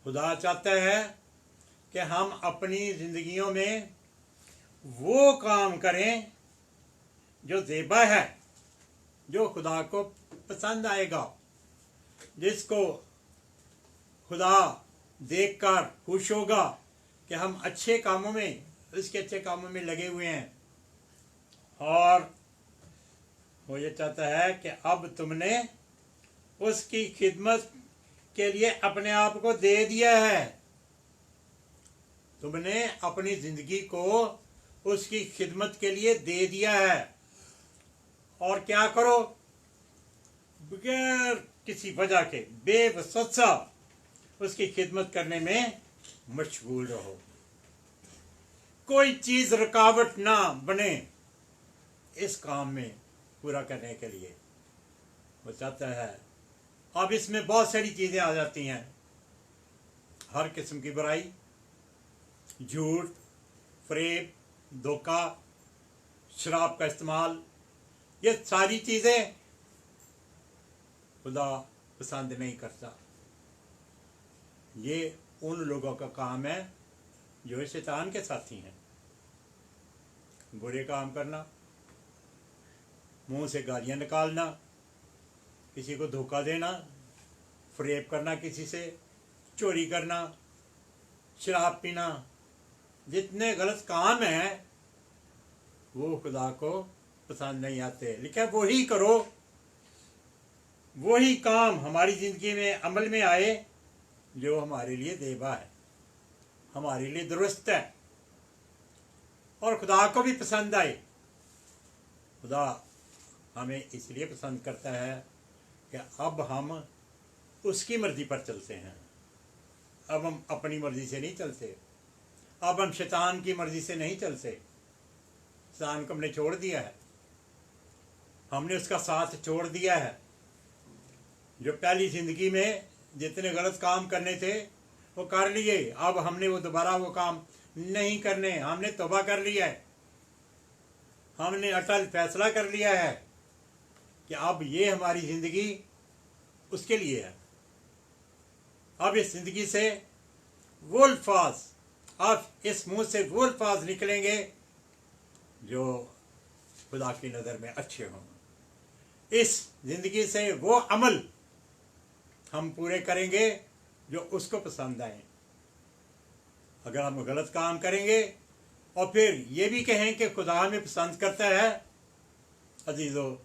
खुदा चाहता है कि हम अपनी जिंदगियों में वो काम करें जो ज़ेबा है, जो खुदा को पसंद आएगा, जिसको खुदा देखकर खुश होगा कि हम अच्छे कामों में, उसके अच्छे कामों में लगे हुए हैं। और वो ये चाहता है कि अब तुमने उसकी खिदमत के लिए अपने आप को दे दिया है। तुमने अपनी जिंदगी को उसकी खिदमत के लिए दे दिया है। और क्या करो? बगैर किसी वजह के बेवसवसा उसकी खिदमत करने में मशगूल रहो। कोई चीज रुकावट ना बने इस काम में पूरा करने के लिए। वो चाहता है, अब इसमें बहुत सारी चीजें आ जाती हैं, हर किस्म की बुराई, झूठ, फरेब, धोखा, शराब का इस्तेमाल, ये सारी चीजें खुदा पसंद नहीं करता। ये उन लोगों का काम है जो शैतान के साथी हैं। बुरे काम करना, मुंह से गालियां निकालना, किसी को धोखा देना, फरेब करना, किसी से चोरी करना, शराब पीना, जितने गलत काम हैं वो खुदा को पसंद नहीं आते। लेकिन वही करो, वही काम हमारी जिंदगी में अमल में आए जो हमारे लिए देबा है, हमारे लिए दुरुस्त है और खुदा को भी पसंद आए। खुदा हमें इसलिए पसंद करता है कि अब हम उसकी मर्जी पर चलते हैं। अब हम अपनी मर्जी से नहीं चलते, अब हम शैतान की मर्जी से नहीं चलते। शैतान को हमने छोड़ दिया है, हमने उसका साथ छोड़ दिया है। जो पहली जिंदगी में जितने गलत काम करने थे वो कर लिए, अब हमने वो दोबारा वो काम नहीं करने। हमने तौबा कर लिया है, हमने अटल फैसला कर लिया है कि अब ये हमारी जिंदगी उसके लिए है। अब इस जिंदगी से वो अल्फाज, अब इस मुंह से वो अल्फाज निकलेंगे जो खुदा की नज़र में अच्छे हों। इस जिंदगी से वो अमल हम पूरे करेंगे जो उसको पसंद आए। अगर हम गलत काम करेंगे और फिर ये भी कहें कि खुदा हमें पसंद करता है, अजीजों,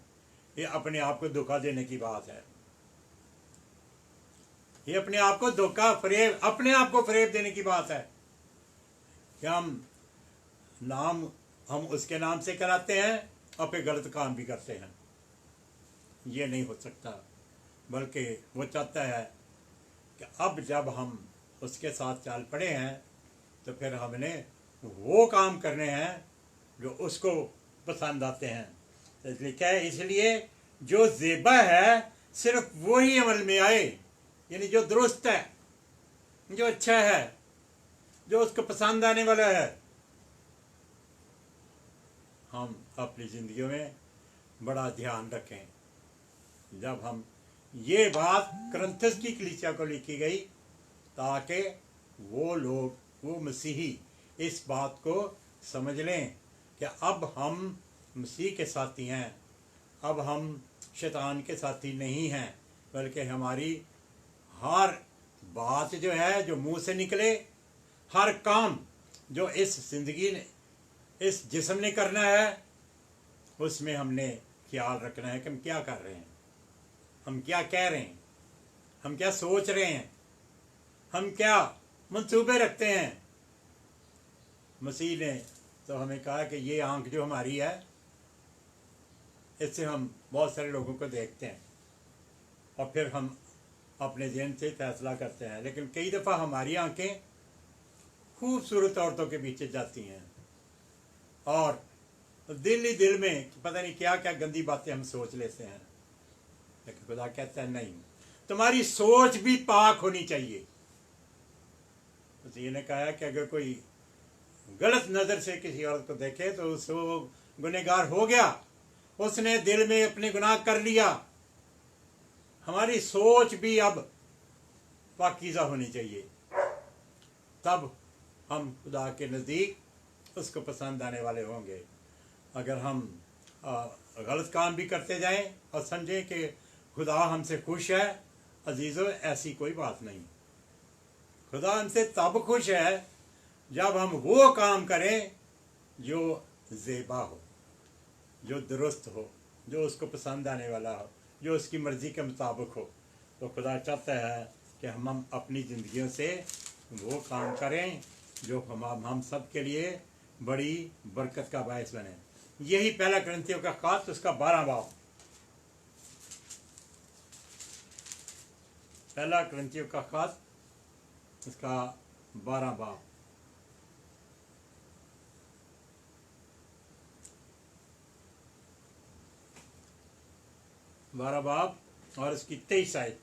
ये अपने आप को धोखा देने की बात है। ये अपने आप को धोखा, फरेब, अपने आप को फरेब देने की बात है कि हम उसके नाम से कराते हैं और फिर गलत काम भी करते हैं। ये नहीं हो सकता। बल्कि वो चाहता है कि अब जब हम उसके साथ चाल पड़े हैं तो फिर हमने वो काम करने हैं जो उसको पसंद आते हैं। इसलिए जो ज़ेबा है सिर्फ वो ही अमल में आए, यानी जो दुरुस्त है, जो अच्छा है, जो उसको पसंद आने वाला है। हम अपनी जिंदगियों में बड़ा ध्यान रखें। जब हम ये बात करंथस की कलीसिया को लिखी गई ताकि वो लोग, वो मसीही इस बात को समझ लें कि अब हम मसीह के साथी हैं, अब हम शैतान के साथी नहीं हैं, बल्कि हमारी हर बात जो है, जो मुंह से निकले, हर काम जो इस जिंदगी ने, इस जिस्म ने करना है, उसमें हमने ख्याल रखना है कि हम क्या कर रहे हैं, हम क्या कह रहे हैं, हम क्या सोच रहे हैं, हम क्या मंसूबे रखते हैं। मसीह ने तो हमें कहा कि ये आंख जो हमारी है, इससे हम बहुत सारे लोगों को देखते हैं और फिर हम अपने ज़हन से फैसला करते हैं। लेकिन कई दफ़ा हमारी आंखें खूबसूरत औरतों के पीछे जाती हैं और दिल ही दिल में पता नहीं क्या क्या गंदी बातें हम सोच लेते हैं। लेकिन खुदा कहता है नहीं, तुम्हारी सोच भी पाक होनी चाहिए। मसीह ने कहा कि अगर कोई गलत नज़र से किसी औरत को देखे तो उसको गुनहगार हो गया, उसने दिल में अपने गुनाह कर लिया। हमारी सोच भी अब पाकीज़ा होनी चाहिए, तब हम खुदा के नज़दीक उसको पसंद आने वाले होंगे। अगर हम गलत काम भी करते जाएं और समझें कि खुदा हमसे खुश है, अजीज़ों ऐसी कोई बात नहीं। खुदा हमसे तब खुश है जब हम वो काम करें जो ज़ेबा हो, जो दुरुस्त हो, जो उसको पसंद आने वाला हो, जो उसकी मर्ज़ी के मुताबिक हो। तो खुदा चाहता है कि हम अपनी ज़िंदगियों से वो काम करें जो हम सब के लिए बड़ी बरकत का बायस बने। यही पहला कुरिन्थियों का खास उसका 12 बाब, पहला कुरिन्थियों का खास उसका 12 बाब। और उसकी 23 आयत।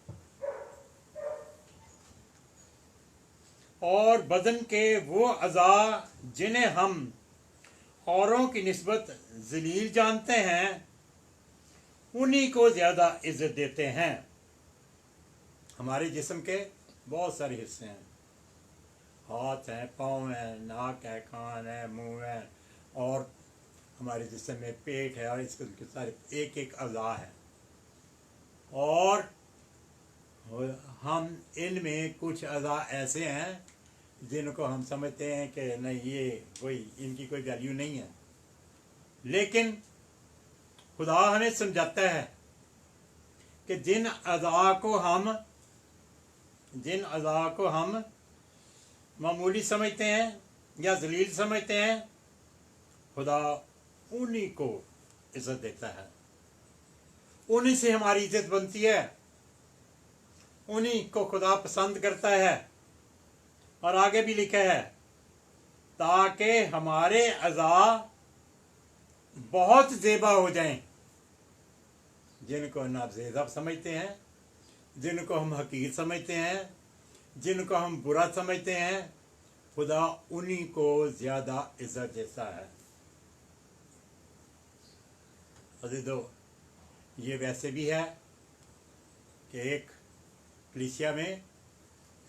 और बदन के वो अज़ा जिन्हें हम औरों की निस्बत जलील जानते हैं, उन्हीं को ज़्यादा इज्जत देते हैं। हमारे जिस्म के बहुत सारे हिस्से हैं, हाथ हैं, पाँव हैं, नाक है, कान है, मुंह है, और हमारे जिस्म में पेट है, और इसके सारे एक एक अज़ा है। और हम इनमें कुछ अज़ा ऐसे हैं जिनको हम समझते हैं कि नहीं, ये कोई इनकी कोई वैल्यू नहीं है, लेकिन खुदा हमें समझाता है कि जिन अज़ा को हम मामूली समझते हैं या जलील समझते हैं, खुदा उन्हीं को इज्जत देता है, उन्हीं से हमारी इज्जत बनती है, उन्हीं को खुदा पसंद करता है। और आगे भी लिखा है, ताकि हमारे अज़ा बहुत ज़ेबा हो जाएं, जिनको नाज़ेब समझते हैं, जिनको हम हकीर समझते हैं, जिनको हम बुरा समझते हैं, खुदा उन्हीं को ज़्यादा इज्जत देता है। अज़ीज़ों, ये वैसे भी है कि एक कलीसिया में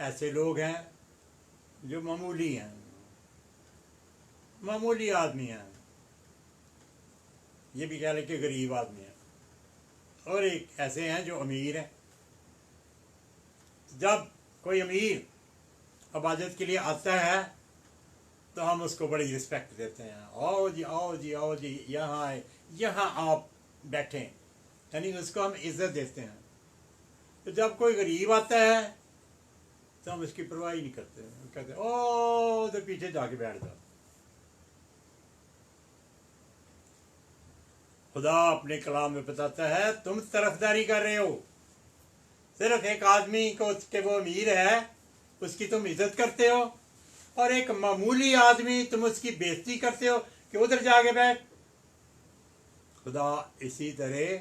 ऐसे लोग हैं जो मामूली हैं, मामूली आदमी हैं, ये भी कह लें कि गरीब आदमी हैं, और एक ऐसे हैं जो अमीर हैं। जब कोई अमीर इबादत के लिए आता है तो हम उसको बड़ी रिस्पेक्ट देते हैं, आओ जी आओ जी आओ जी, यहाँ आए, यहाँ आप बैठें, यानी उसको हम इज्जत देते हैं। तो जब कोई गरीब आता है तो हम उसकी परवाह ही नहीं करते, हम कहते हैं ओ तो पीछे जाके बैठ जाओ। खुदा अपने कलाम में बताता है, तुम तरफदारी कर रहे हो, सिर्फ एक आदमी को के वो अमीर है उसकी तुम इज्जत करते हो, और एक मामूली आदमी तुम उसकी बेइज्जती करते हो कि उधर जाके बैठ। खुदा इसी तरह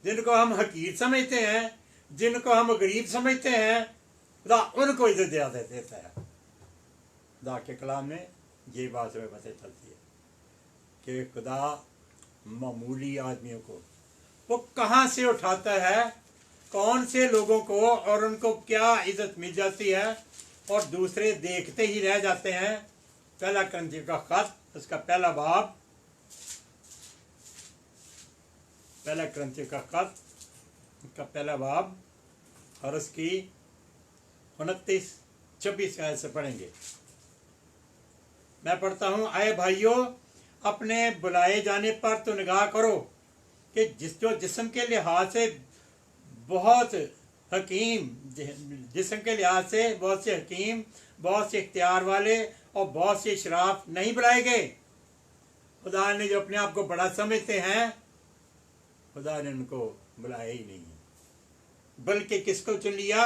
जिनको हम हकीर समझते हैं, जिनको हम गरीब समझते हैं, खुदा उनको इज्जत ज़्यादा देता है। खुदा के कलाम में ये बात हमें पता चलती है कि खुदा मामूली आदमियों को वो कहाँ से उठाता है, कौन से लोगों को, और उनको क्या इज्जत मिल जाती है, और दूसरे देखते ही रह जाते हैं। पहला कुरिन्थियों का खत उसका पहला बाब, पहला कुरिन्थियों का खत उसका पहला बाब और उसकी 29-26 आयत से पढ़ेंगे। मैं पढ़ता हूँ, आए भाइयों, अपने बुलाए जाने पर तो निगाह करो कि जो जिस्म के लिहाज से बहुत हकीम, जिस्म के लिहाज से बहुत से हकीम, बहुत से इख्तियार वाले और बहुत से शराफ नहीं बुलाए गए। खुदा ने जो अपने आप को बड़ा समझते हैं, खुदा ने उनको बुलाया ही नहीं, बल्कि किसको चुन लिया?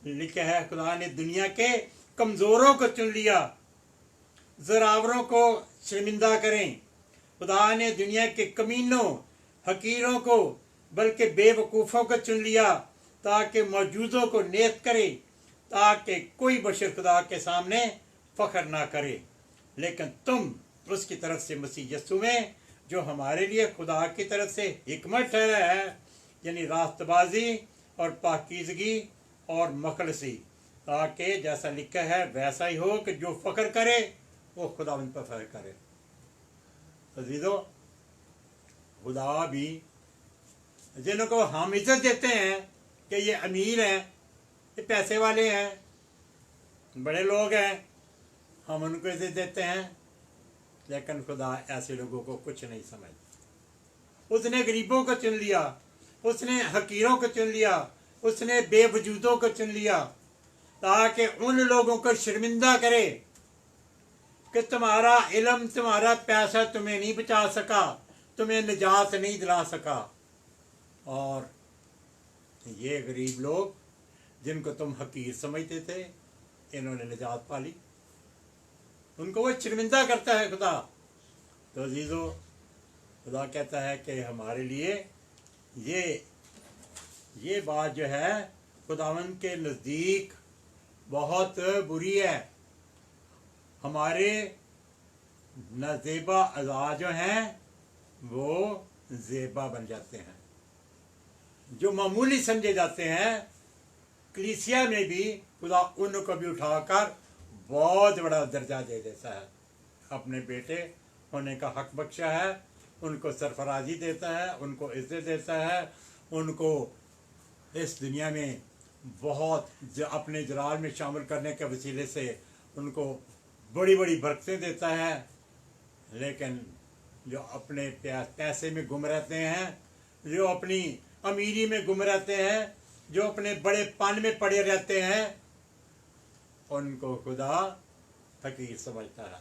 लिखा है, खुदा ने दुनिया के कमजोरों को चुन लिया, ज़रावरों को शर्मिंदा करें। खुदा ने दुनिया के कमीनों, हकीरों को, बल्कि बेवकूफ़ों को चुन लिया, ताकि मौजूदों को नेक करे, ताकि कोई बशर खुदा के सामने फख्र ना करे। लेकिन तुम उसकी तरफ से मसीह यीशु में, जो हमारे लिए खुदा की तरफ से हिकमत ठहरा है, यानी रास्तबाजी और पाकीज़गी और मखलसी, ताकि जैसा लिखा है वैसा ही हो कि जो फ़ख्र करे वो खुदावंद पर फ़ख्र करे। अजीज़ों, खुदा भी जिनको हम इज्जत देते हैं कि ये अमीर हैं, ये पैसे वाले हैं, बड़े लोग हैं, हम उनको इज्जत देते हैं, लेकिन खुदा ऐसे लोगों को कुछ नहीं समझता। उसने गरीबों को चुन लिया, उसने हकीरों को चुन लिया, उसने बेवजूदों को चुन लिया, ताकि उन लोगों को शर्मिंदा करे कि तुम्हारा इल्म, तुम्हारा पैसा तुम्हें नहीं बचा सका, तुम्हें निजात नहीं दिला सका। और ये गरीब लोग जिनको तुम हकीर समझते थे, इन्होंने निजात पा ली, उनको वो शर्मिंदा करता है खुदा। तो अजीज़ों, खुदा कहता है कि हमारे लिए ये बात जो है खुदावंद के नज़दीक बहुत बुरी है। हमारे नाजेबा अज़ा जो हैं वो ज़ेबा बन जाते हैं, जो मामूली समझे जाते हैं। कलीसिया में भी खुदा उनको भी उठाकर बहुत बड़ा दर्जा दे देता है, अपने बेटे होने का हक बख्शा है, उनको सरफराजी देता है, उनको इज्जत देता है, उनको इस दुनिया में बहुत अपने जलाल में शामिल करने के वसीले से उनको बड़ी बड़ी बरकतें देता है। लेकिन जो अपने पैसे में गुम रहते हैं, जो अपनी अमीरी में गुम रहते हैं, जो अपने बड़े पन में पड़े रहते हैं, उनको खुदा फकीर समझता है।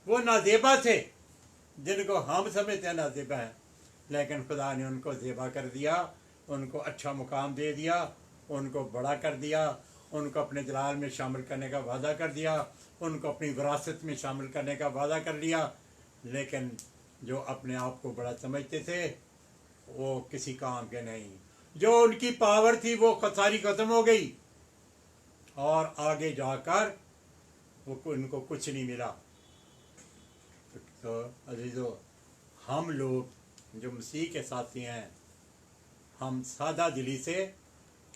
वो नाजेबा थे जिनको हम समझते हैं नाजेबा है, लेकिन खुदा ने उनको ज़ेबा कर दिया, उनको अच्छा मुकाम दे दिया, उनको बड़ा कर दिया, उनको अपने जलाल में शामिल करने का वादा कर दिया, उनको अपनी विरासत में शामिल करने का वादा कर लिया। लेकिन जो अपने आप को बड़ा समझते थे वो किसी काम के नहीं, जो उनकी पावर थी वो सारी ख़त्म हो गई, और आगे जाकर वो उनको कुछ नहीं मिला। तो अजीज़ों, हम लोग जो मसीह के साथी हैं, हम सादा दिली से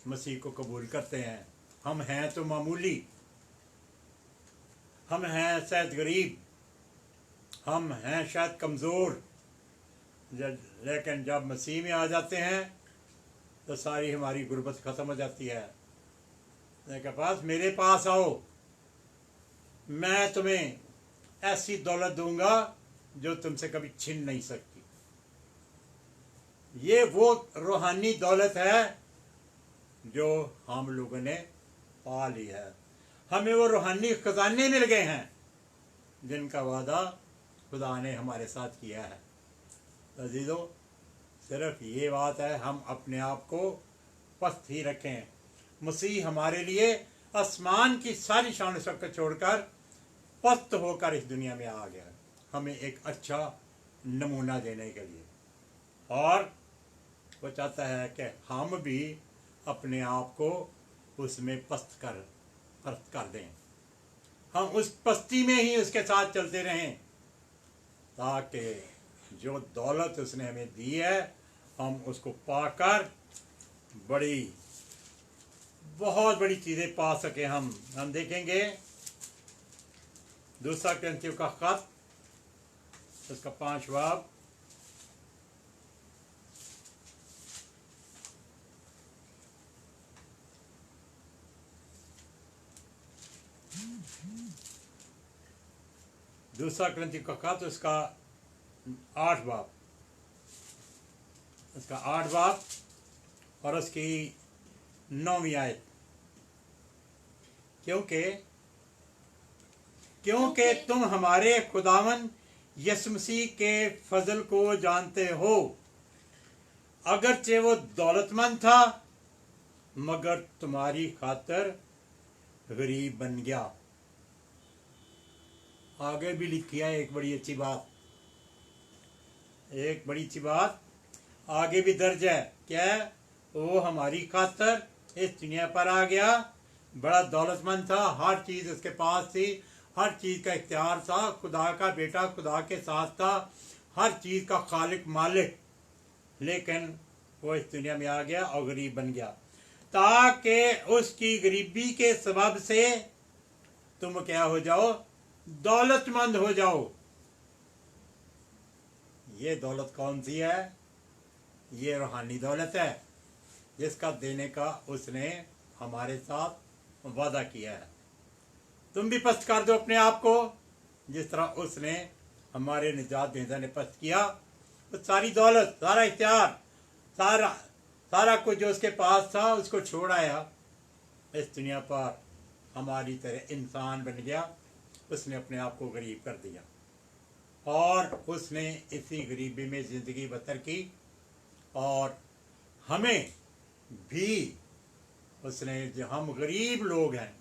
मसीह को कबूल करते हैं। हम हैं तो मामूली, हम हैं शायद गरीब, हम हैं शायद कमज़ोर, लेकिन जब मसीह में आ जाते हैं तो सारी हमारी गुर्बत ख़त्म हो जाती है। लेकिन मेरे पास आओ, मैं तुम्हें ऐसी दौलत दूंगा जो तुमसे कभी छिन नहीं सकती। ये वो रूहानी दौलत है जो हम लोगों ने पा ली है। हमें वो रूहानी खजाने मिल गए हैं जिनका वादा खुदा ने हमारे साथ किया है। अजीज़ों, सिर्फ ये बात है, हम अपने आप को पस्त ही रखें। मसीह हमारे लिए आसमान की सारी शान शौकत छोड़कर पस्त होकर इस दुनिया में आ गया, हमें एक अच्छा नमूना देने के लिए। और वो चाहता है कि हम भी अपने आप को उसमें पस्त कर दें, हम उस पस्ती में ही उसके साथ चलते रहें, ताकि जो दौलत उसने हमें दी है हम उसको पाकर बहुत बड़ी चीज़ें पा सकें। हम देखेंगे दूसरा कुरिन्थियों का खत, उसका 5 बाब, दूसरा कुरिन्थियों का खत, उसका 8 बाब, उसका 8 बाब और उसकी 9वीं आयत। क्योंकि तुम हमारे खुदावन यीशु मसीह के फजल को जानते हो, अगरचे वो दौलतमंद था मगर तुम्हारी खातर गरीब बन गया। आगे भी लिखी है एक बड़ी अच्छी बात, आगे भी दर्ज है। क्या है? वो हमारी खातर इस दुनिया पर आ गया, बड़ा दौलतमंद था, हर चीज़ उसके पास थी, हर चीज़ का इख्तियार था, खुदा का बेटा खुदा के साथ था, हर चीज़ का खालिक मालिक। लेकिन वो इस दुनिया में आ गया और गरीब बन गया, ताकि उसकी गरीबी के सबब से तुम क्या हो जाओ, दौलतमंद हो जाओ। ये दौलत कौन सी है? ये रूहानी दौलत है, जिसका देने का उसने हमारे साथ वादा किया है। तुम भी पस्त कर दो अपने आप को, जिस तरह उसने हमारे निजात देता ने पस्त किया। तो सारी दौलत, सारा इख्तियार, सारा सारा कुछ जो उसके पास था उसको छोड़ आया, इस दुनिया पर हमारी तरह इंसान बन गया। उसने अपने आप को गरीब कर दिया और उसने इसी गरीबी में ज़िंदगी बसर की। और हमें भी उसने, जो हम गरीब लोग हैं,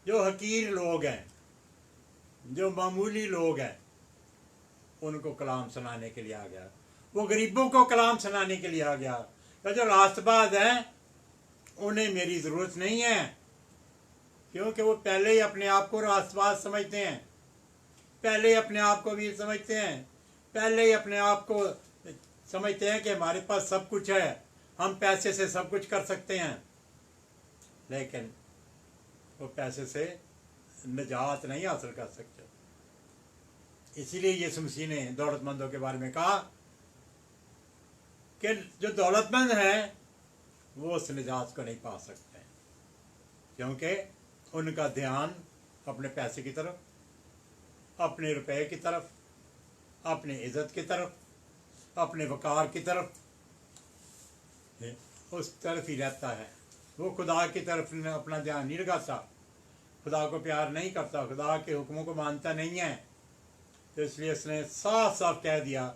जो हकीर लोग हैं, जो मामूली लोग हैं, उनको कलाम सुनाने के लिए आ गया। वो गरीबों को कलाम सुनाने के लिए आ गया। तो जो रास्तबाज हैं उन्हें मेरी ज़रूरत नहीं है, क्योंकि वो पहले ही अपने आप को रास्तबाज समझते हैं, पहले ही अपने आप को वीर समझते हैं, पहले ही अपने आप को समझते हैं कि हमारे पास सब कुछ है, हम पैसे से सब कुछ कर सकते हैं। लेकिन वो पैसे से निजात नहीं हासिल कर सकते। इसीलिए यीशु मसीह ने दौलतमंदों के बारे में कहा कि जो दौलतमंद है वो उस निजात को नहीं पा सकते, क्योंकि उनका ध्यान अपने पैसे की तरफ, अपने रुपए की तरफ, अपने इज्जत की तरफ, अपने वकार की तरफ, उस तरफ ही रहता है। वो खुदा की तरफ अपना ध्यान नहीं लगाता, खुदा को प्यार नहीं करता, खुदा के हुक्मों को मानता नहीं है। तो इसलिए उसने साफ साफ कह दिया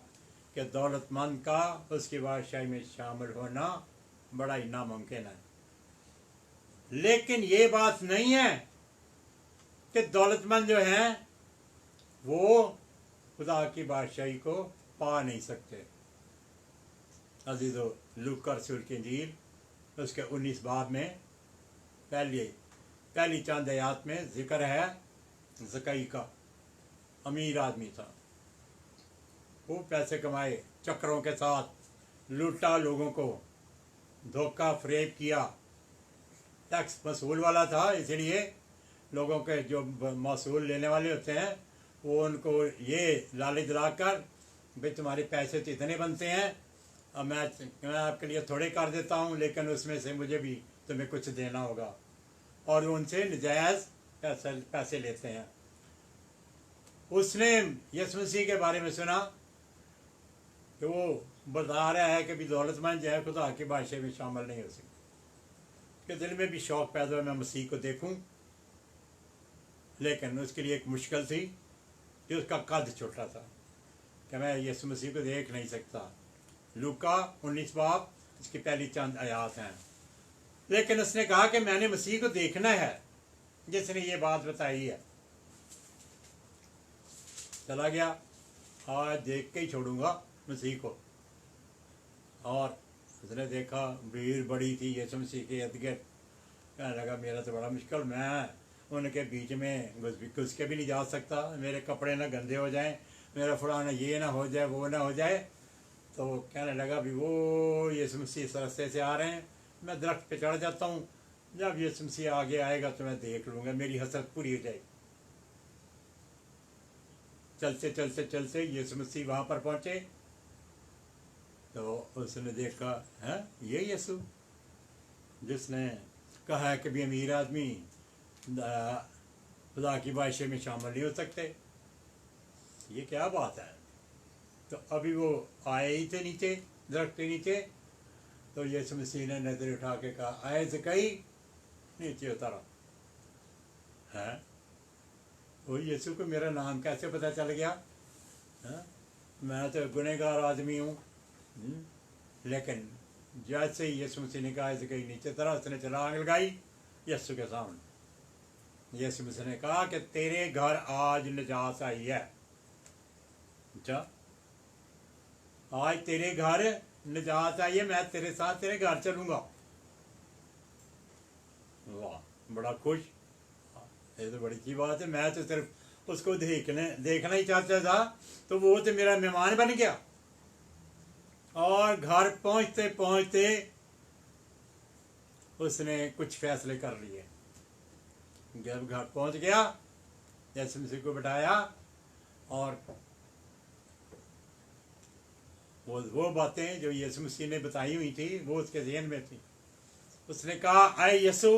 कि दौलतमंद का उसकी बादशाही में शामिल होना बड़ा ही नामुमकिन है। लेकिन ये बात नहीं है कि दौलतमंद जो हैं वो खुदा की बादशाही को पा नहीं सकते। अजीज़ो, लूका रसूल की इंजील उसके 19 बाब में पहली चंद आयात में जिक्र है ज़कई का। अमीर आदमी था, वो पैसे कमाए, चक्रों के साथ लूटा, लोगों को धोखा फरेब किया। टैक्स मसूल वाला था, इसलिए लोगों के जो मसूल लेने वाले होते हैं वो उनको ये लालच दिलाकर, भाई तुम्हारे पैसे तो इतने बनते हैं, अब मैं आपके लिए थोड़े कर देता हूँ, लेकिन उसमें से मुझे भी तुम्हें कुछ देना होगा। और वो उनसे नजायज़ पैसे लेते हैं। उसने यीशु मसीह के बारे में सुना कि वो बता रहा है कि भी दौलतमंद जो है खुदा की बादशाही में शामिल नहीं हो सकती। के दिल में भी शौक़ पैदा हुआ मैं मसीह को देखूं, लेकिन उसके लिए एक मुश्किल थी कि उसका कद छोटा था, कि मैं यीशु मसीह को देख नहीं सकता। लूका 19 बाब इसकी पहली चंद आयात हैं। लेकिन उसने कहा कि मैंने मसीह को देखना है, जिसने ये बात बताई है। चला गया, आज देख के ही छोड़ूंगा मसीह को। और उसने देखा भीड़ बड़ी थी यीशु मसीह के इर्द गिर्द। कहने लगा मेरा तो बड़ा मुश्किल, मैं उनके बीच में घुस के भी नहीं जा सकता, मेरे कपड़े ना गंदे हो जाएं, मेरा फलाना ये ना हो जाए, वो ना हो जाए। तो कहने लगा भी वो यीशु मसीह इस रास्ते से आ रहे हैं, मैं दरख्त पे चढ़ जाता हूँ, जब यीशु मसीह आगे आएगा तो मैं देख लूँगा, मेरी हसरत पूरी हो जाएगी। चलते चलते चलते यीशु मसीह वहाँ पर पहुँचे तो उसने देखा है ये यीशु जिसने कहा है कि भी अमीर आदमी खुदा की बादशाही में शामिल नहीं हो सकते। ये क्या बात है। तो अभी वो आए ही थे नीचे, दरख्त के नीचे। तो यीशु मसीह ने नजर उठा के कहा आए ज़कई, नीचे उतारा है। वो यीशु को मेरा नाम कैसे पता चल गया है? मैं तो गुनहगार आदमी हूँ। लेकिन जैसे ही यीशु मसीह ने कहा ज़कई नीचे उतरा, उसने छलांग लगाई यीशु के सामने। यीशु मसीह ने कहा कि तेरे घर आज निजात आई है। अच्छा, आज तेरे घर निजात आई है, मैं तेरे साथ तेरे घर चलूँगा। वाह, बड़ा खुश। ये तो बड़ी अच्छी बात है। मैं तो सिर्फ उसको देखना ही चाहता था, तो वो तो मेरा मेहमान बन गया। और घर पहुंचते पहुंचते उसने कुछ फैसले कर लिए। जब घर पहुंच गया, यीशु मसीह को बिठाया और वो बातें जो यीशु मसीह ने बताई हुई थी वो उसके ज़हन में थी। उसने कहा, आए यीशु,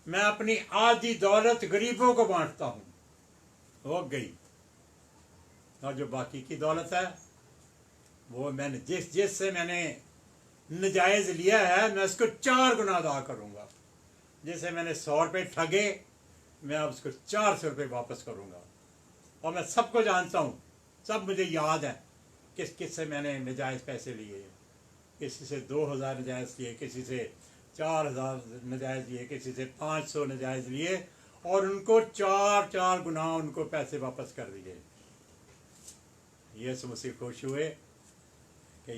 मैं अपनी आधी दौलत गरीबों को बांटता हूँ। हो गई। और जो बाकी की दौलत है वो मैंने जिससे मैंने नजायज़ लिया है, मैं उसको 4 गुना अदा करूँगा। जैसे मैंने 100 रुपये ठगे, मैं अब उसको 400 रुपये वापस करूँगा। और मैं सबको जानता हूँ, सब मुझे याद है किस किस से मैंने नजायज़ पैसे लिए। किसी से 2000 नजायज़ लिए, किसी से 4000 नजायज़ लिए, किसी से 500 नजायज़ लिए, और उनको 4 गुना उनको पैसे वापस कर दिए। यीशु मसीह खुश हुए कि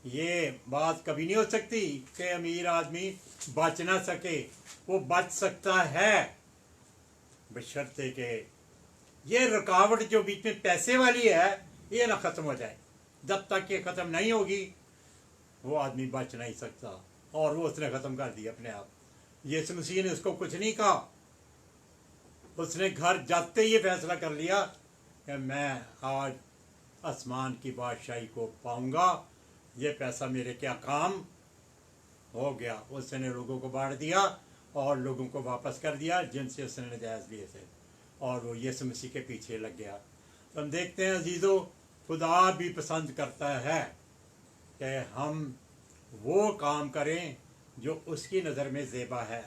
ये बात कभी नहीं हो सकती कि अमीर आदमी बच ना सके। वो बच सकता है, बशर्ते के ये रुकावट जो बीच में पैसे वाली है ये ना ख़त्म हो जाए। जब तक ये ख़त्म नहीं होगी वो आदमी बच नहीं सकता। और वो उसने ख़त्म कर दिया अपने आप। यीशु मसीह ने उसको कुछ नहीं कहा। उसने घर जाते ही ये फैसला कर लिया कि मैं आज आसमान की बादशाही को पाऊंगा। ये पैसा मेरे क्या काम हो गया। उसने लोगों को बांट दिया और लोगों को वापस कर दिया जिनसे उसने नजायज़ लिए थे, और वो यीशु मसीह के पीछे लग गया। तो हम देखते हैं अजीज़ों, खुदा भी पसंद करता है कि हम वो काम करें जो उसकी नज़र में ज़ेबा है,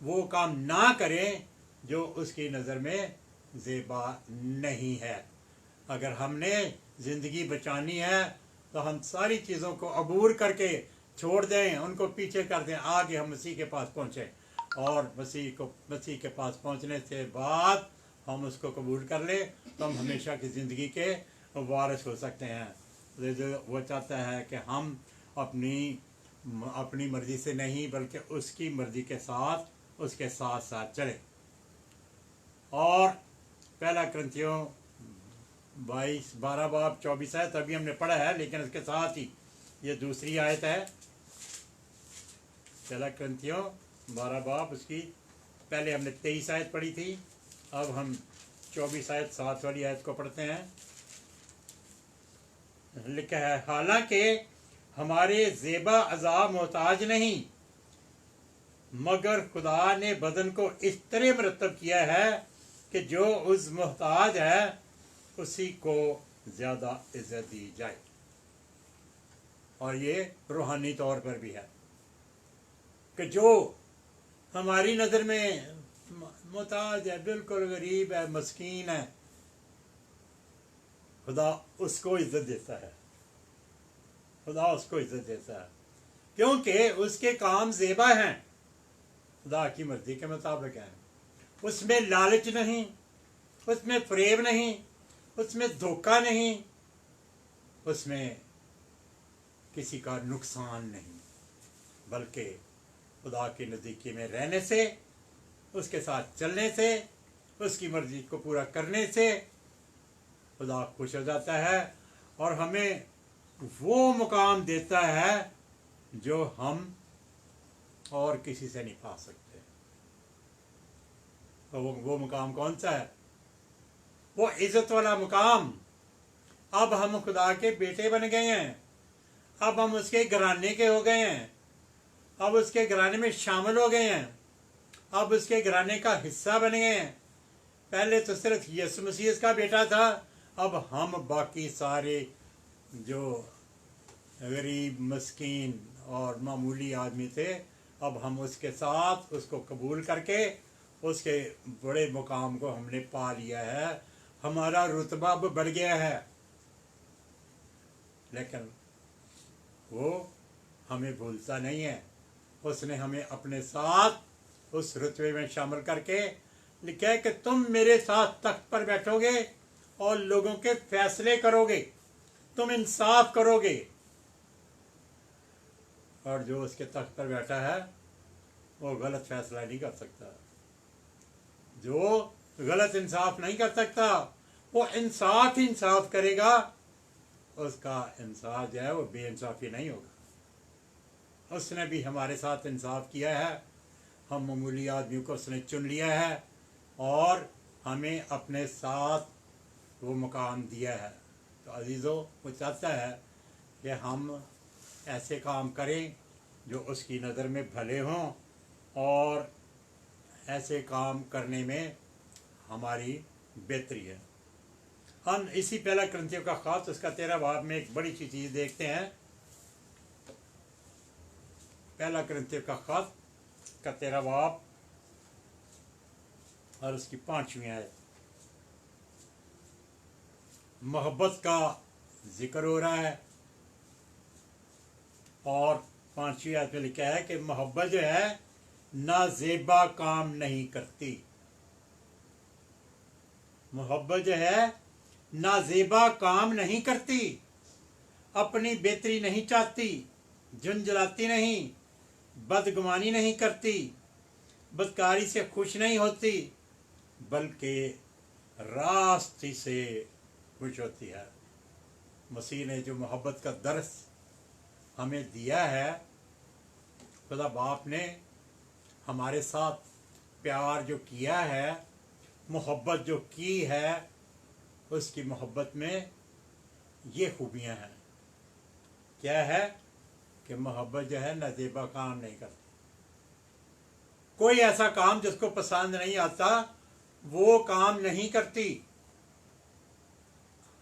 वो काम ना करें जो उसकी नज़र में ज़ेबा नहीं है। अगर हमने ज़िंदगी बचानी है तो हम सारी चीज़ों को अबूर करके छोड़ दें, उनको पीछे कर दें, आगे हम मसीह के पास पहुँचें। और मसीह के पास पहुँचने से बाद हम उसको कबूल कर लें तो हम हमेशा की ज़िंदगी के वारिस हो सकते हैं। जो वो चाहता है कि हम अपनी मर्ज़ी से नहीं बल्कि उसकी मर्ज़ी के साथ उसके साथ साथ चलें। और पहला कुरिन्थियों 12 बाब 24 आयत अभी हमने पढ़ा है, लेकिन इसके साथ ही ये दूसरी आयत है। पहला कुरिन्थियों 12 बाब, उसकी पहले हमने 23 आयत पढ़ी थी, अब हम 24 आयत 7 वाली आयत को पढ़ते हैं। लिखा है, हालांकि हमारे ज़ेबा अज़ा मोहताज नहीं, मगर खुदा ने बदन को इस तरह मरतब किया है कि जो उस मोहताज है उसी को ज़्यादा इज्जत दी जाए। और ये रूहानी तौर पर भी है कि जो हमारी नज़र में मोहताज है, बिल्कुल गरीब है, मस्कीन है, खुदा उसको इज्जत देता है। खुदा उसको इज्जत देता है क्योंकि उसके काम ज़ेबा हैं, खुदा की मर्जी के मुताबिक हैं। उसमें लालच नहीं, उसमें फरेब नहीं, उसमें धोखा नहीं, उसमें किसी का नुकसान नहीं, बल्कि खुदा की नज़दीकी में रहने से, उसके साथ चलने से, उसकी मर्जी को पूरा करने से खुदा खुश हो जाता है और हमें वो मुकाम देता है जो हम और किसी से नहीं पा सकते। तो वो मुकाम कौन सा है? वो इज्जत वाला मुकाम। अब हम खुदा के बेटे बन गए हैं, अब हम उसके घराने के हो गए हैं, अब उसके घराने में शामिल हो गए हैं, अब उसके घराने का हिस्सा बन गए हैं। पहले तो सिर्फ यीशु मसीह का बेटा था, अब हम बाकी सारे जो गरीब, मस्कीन और मामूली आदमी थे, अब हम उसके साथ उसको कबूल करके उसके बड़े मुकाम को हमने पा लिया है। हमारा रुतबा अब बढ़ गया है, लेकिन वो हमें भूलता नहीं है। उसने हमें अपने साथ उस रुतबे में शामिल करके लिखा है कि तुम मेरे साथ तख्त पर बैठोगे और लोगों के फैसले करोगे, तुम इंसाफ करोगे। और जो उसके तख्त पर बैठा है वो गलत फैसला नहीं कर सकता, जो गलत इंसाफ नहीं कर सकता, वो इंसाफ ही इंसाफ करेगा उसका इंसाफ जो है वो बेइंसाफ़ी नहीं होगा। उसने भी हमारे साथ इंसाफ किया है, हम मामूली आदमियों को उसने चुन लिया है और हमें अपने साथ वो मुकाम दिया है। तो अजीज़ों, वो चाहता है कि हम ऐसे काम करें जो उसकी नज़र में भले हों और ऐसे काम करने में हमारी बेहतरी है। हम इसी पहला क्रंथियों का ख़ास उसका 13 बाब में एक बड़ी सी चीज़ देखते हैं। पहला क्रंथियों का ख़ास का 13 बाब और उसकी 5वीं आयत, मोहब्बत का जिक्र हो रहा है और 5वीं आयत में लिखा है कि मोहब्बत जो है नाजेबा काम नहीं करती। मोहब्बत जो है नाजेबा काम नहीं करती, अपनी बेहतरी नहीं चाहती, झुंझलाती नहीं, बदगुमानी नहीं करती, बदकारी से खुश नहीं होती, बल्कि रास्ते से खुश होती है। मसीह ने जो मोहब्बत का दर्स हमें दिया है, खुदा बाप ने हमारे साथ प्यार जो किया है, मोहब्बत जो की है, उसकी मोहब्बत में ये खूबियाँ हैं। क्या है कि मोहब्बत जो है नाजेबा काम नहीं करती। कोई ऐसा काम जिसको पसंद नहीं आता वो काम नहीं करती।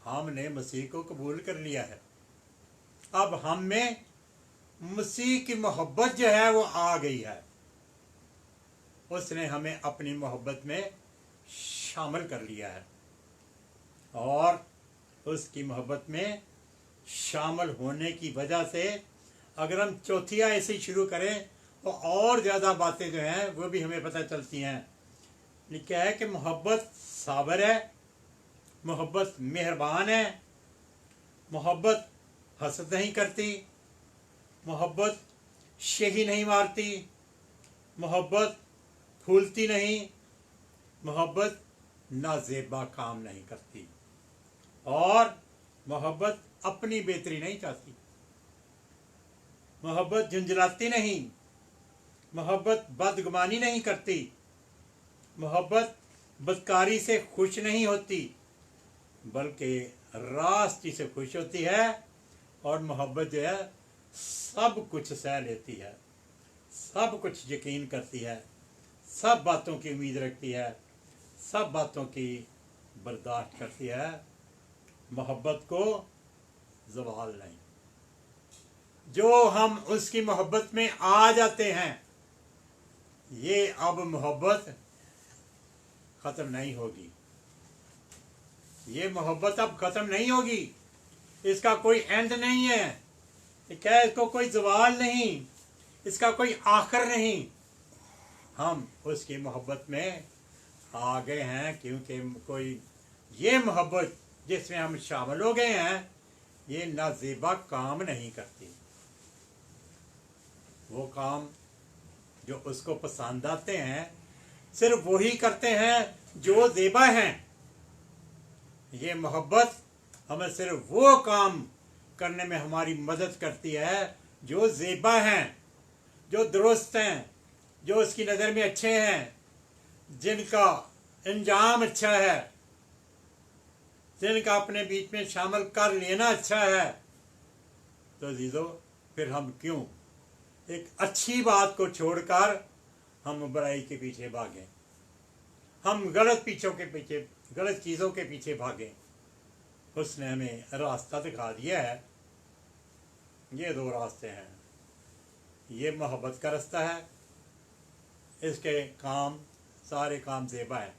हमने मसीह को कबूल कर लिया है, अब हम में मसीह की मोहब्बत जो है वो आ गई है। उसने हमें अपनी मोहब्बत में शामिल कर लिया है और उसकी मोहब्बत में शामिल होने की वजह से अगर हम चौथी आयत से शुरू करें तो और ज़्यादा बातें जो हैं वो भी हमें पता चलती हैं। लिखा है कि मोहब्बत साबर है, मोहब्बत मेहरबान है, मोहब्बत हसद नहीं करती, मोहब्बत शेही नहीं मारती, मोहब्बत फूलती नहीं, मोहब्बत नाजेबा काम नहीं करती और मोहब्बत अपनी बेहतरी नहीं चाहती, मोहब्बत झुंझलाती नहीं, मोहब्बत बदगुमानी नहीं करती, मोहब्बत बदकारी से खुश नहीं होती, बल्कि रास्ते से खुश होती है और मोहब्बत जो है सब कुछ सह लेती है, सब कुछ यकीन करती है, सब बातों की उम्मीद रखती है, सब बातों की बर्दाश्त करती है। मोहब्बत को ज़वाल नहीं। जो हम उसकी मोहब्बत में आ जाते हैं, ये अब मोहब्बत ख़त्म नहीं होगी। ये मोहब्बत अब ख़त्म नहीं होगी, इसका कोई एंड नहीं है। क्या इसको कोई ज़वाल नहीं, इसका कोई आखिर नहीं। हम उसकी मोहब्बत में आ गए हैं क्योंकि कोई ये मोहब्बत जिसमें हम शामिल हो गए हैं ये नाजेबा काम नहीं करती। वो काम जो उसको पसंद आते हैं सिर्फ वही करते हैं जो ज़ेबा हैं। ये मोहब्बत हमें सिर्फ वो काम करने में हमारी मदद करती है जो ज़ेबा हैं, जो दुरुस्त हैं, जो उसकी नज़र में अच्छे हैं, जिनका अंजाम अच्छा है, जिनका अपने बीच में शामिल कर लेना अच्छा है। तो अजीज़ों, फिर हम क्यों एक अच्छी बात को छोड़कर हम बुराई के पीछे भागें, हम गलत चीज़ों के पीछे भागें। उसने हमें रास्ता दिखा दिया है। ये दो रास्ते हैं। ये मोहब्बत का रास्ता है, इसके काम सारे काम ज़ेबा है।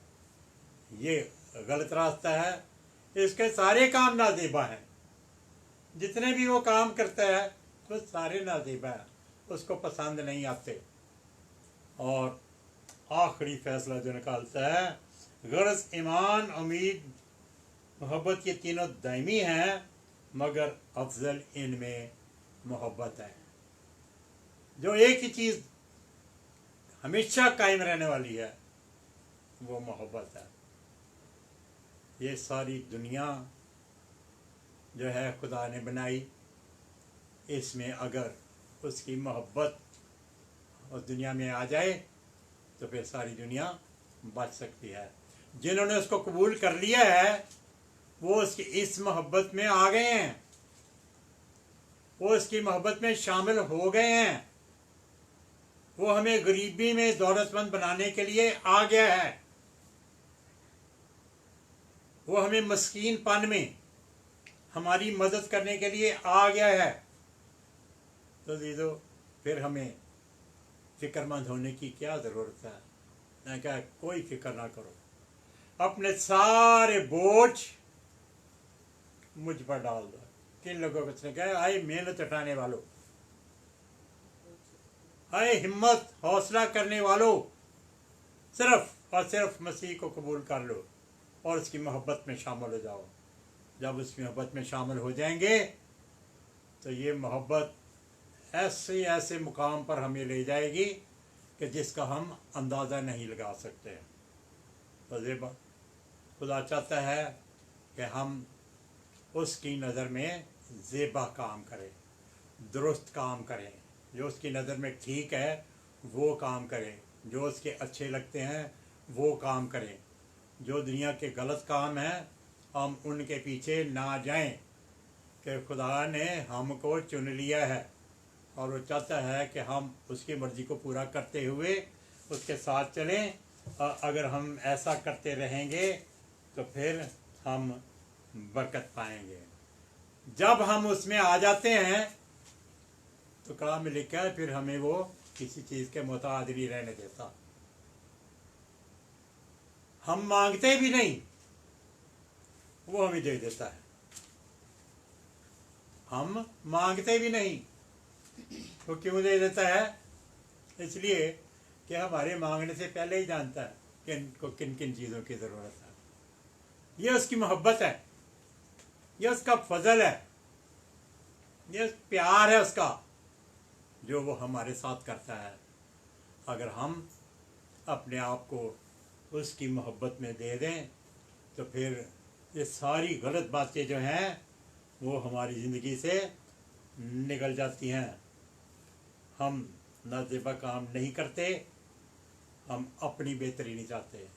ये गलत रास्ता है, इसके सारे काम नाज़ेबा हैं। जितने भी वो काम करता है वो सारे नाज़ेबा हैं, उसको पसंद नहीं आते। और आखिरी फैसला जो निकालता है, गर्ज़, ईमान, उम्मीद, मोहब्बत, ये तीनों दायमी हैं, मगर अफजल इनमें मोहब्बत है। जो एक ही चीज़ हमेशा कायम रहने वाली है वो मोहब्बत है। ये सारी दुनिया जो है खुदा ने बनाई, इसमें अगर उसकी मोहब्बत उस दुनिया में आ जाए तो फिर सारी दुनिया बच सकती है। जिन्होंने उसको कबूल कर लिया है वो उसकी इस मोहब्बत में आ गए हैं, वो उसकी मोहब्बत में शामिल हो गए हैं। वो हमें गरीबी में दौलतमंद बनाने के लिए आ गया है, वो हमें मस्कीनपन में हमारी मदद करने के लिए आ गया है। तो दीदो फिर हमें फिक्रमंद होने की क्या ज़रूरत है? मैं क्या, कोई फिक्र ना करो, अपने सारे बोझ मुझ पर डाल दो। किन लोगों को उसने कहा, आए मेहनत उठाने वालों, आए हिम्मत हौसला करने वालों, सिर्फ और सिर्फ मसीह को कबूल कर लो और उसकी मोहब्बत में शामिल हो जाओ। जब उसकी मोहब्बत में शामिल हो जाएंगे तो ये मोहब्बत ऐसे ऐसे मुकाम पर हमें ले जाएगी कि जिसका हम अंदाज़ा नहीं लगा सकते। तो खुदा चाहता है कि हम उसकी नज़र में ज़ेबा काम करें, दुरुस्त काम करें, जो उसकी नज़र में ठीक है वो काम करें, जो उसके अच्छे लगते हैं वो काम करें। जो दुनिया के गलत काम हैं हम उनके पीछे ना जाएं, कि खुदा ने हमको चुन लिया है और वो चाहता है कि हम उसकी मर्ज़ी को पूरा करते हुए उसके साथ चलें। और अगर हम ऐसा करते रहेंगे तो फिर हम बरकत पाएंगे। जब हम उसमें आ जाते हैं तो कलाम में लिखा है फिर हमें वो किसी चीज़ के मोहताज नहीं रहने देता। हम मांगते भी नहीं, वो हमें दे देता है। हम मांगते भी नहीं, वो क्यों दे देता है? इसलिए कि हमारे मांगने से पहले ही जानता है कि इनको किन किन चीज़ों की ज़रूरत है। ये उसकी मोहब्बत है, ये उसका फजल है, ये प्यार है उसका जो वो हमारे साथ करता है। अगर हम अपने आप को उसकी मोहब्बत में दे दें तो फिर ये सारी गलत बातें जो हैं वो हमारी ज़िंदगी से निकल जाती हैं। हम नाज़ेबा काम नहीं करते, हम अपनी बेहतरी नहीं चाहते।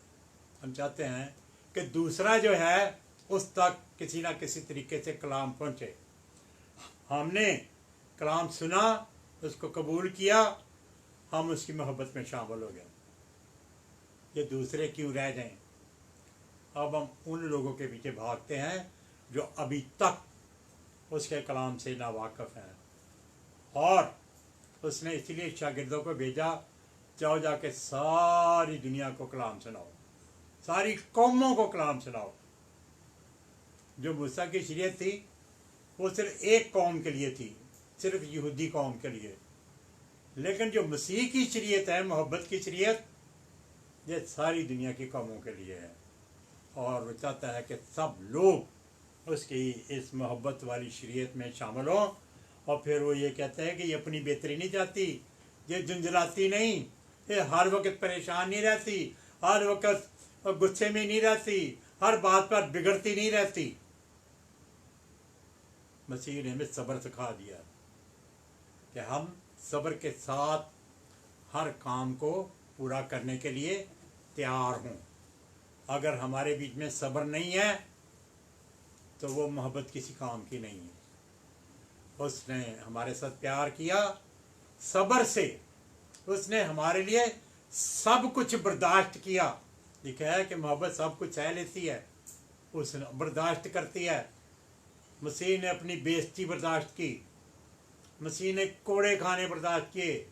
हम चाहते हैं कि दूसरा जो है उस तक किसी ना किसी तरीके से कलाम पहुँचे। हमने कलाम सुना, उसको कबूल किया, हम उसकी मोहब्बत में शामिल हो गए। ये दूसरे क्यों रह जाएं? अब हम उन लोगों के पीछे भागते हैं जो अभी तक उसके कलाम से नावाकिफ़ हैं। और उसने इसलिए शागिर्दों को भेजा, जाओ जाके सारी दुनिया को कलाम सुनाओ, सारी कौमों को कलाम सुनाओ। जो मूसा की शरीयत थी वो सिर्फ एक कौम के लिए थी, सिर्फ यहूदी कौम के लिए। लेकिन जो मसीह की शरीयत है, मोहब्बत की शरीयत, ये सारी दुनिया की कौमों के लिए है। और वो चाहता है कि सब लोग उसकी इस मोहब्बत वाली शरीयत में शामिल हों। और फिर वो ये कहता है कि ये अपनी बेहतरी नहीं चाहती, ये झुंझलाती नहीं, ये हर वक्त परेशान नहीं रहती, हर वक्त गुस्से में नहीं रहती, हर बात पर बिगड़ती नहीं रहती। मसीह ने हमें सब्र सिखा दिया कि हम सब्र के साथ हर काम को पूरा करने के लिए तैयार हों। अगर हमारे बीच में सब्र नहीं है तो वो मोहब्बत किसी काम की नहीं है। उसने हमारे साथ प्यार किया सब्र से, उसने हमारे लिए सब कुछ बर्दाश्त किया। लिखा है कि मोहब्बत सब कुछ सह लेती है, उसने बर्दाश्त करती है। मसीह ने अपनी बेइज्जती बर्दाश्त की, मसीह ने कोड़े खाने बर्दाश्त किए,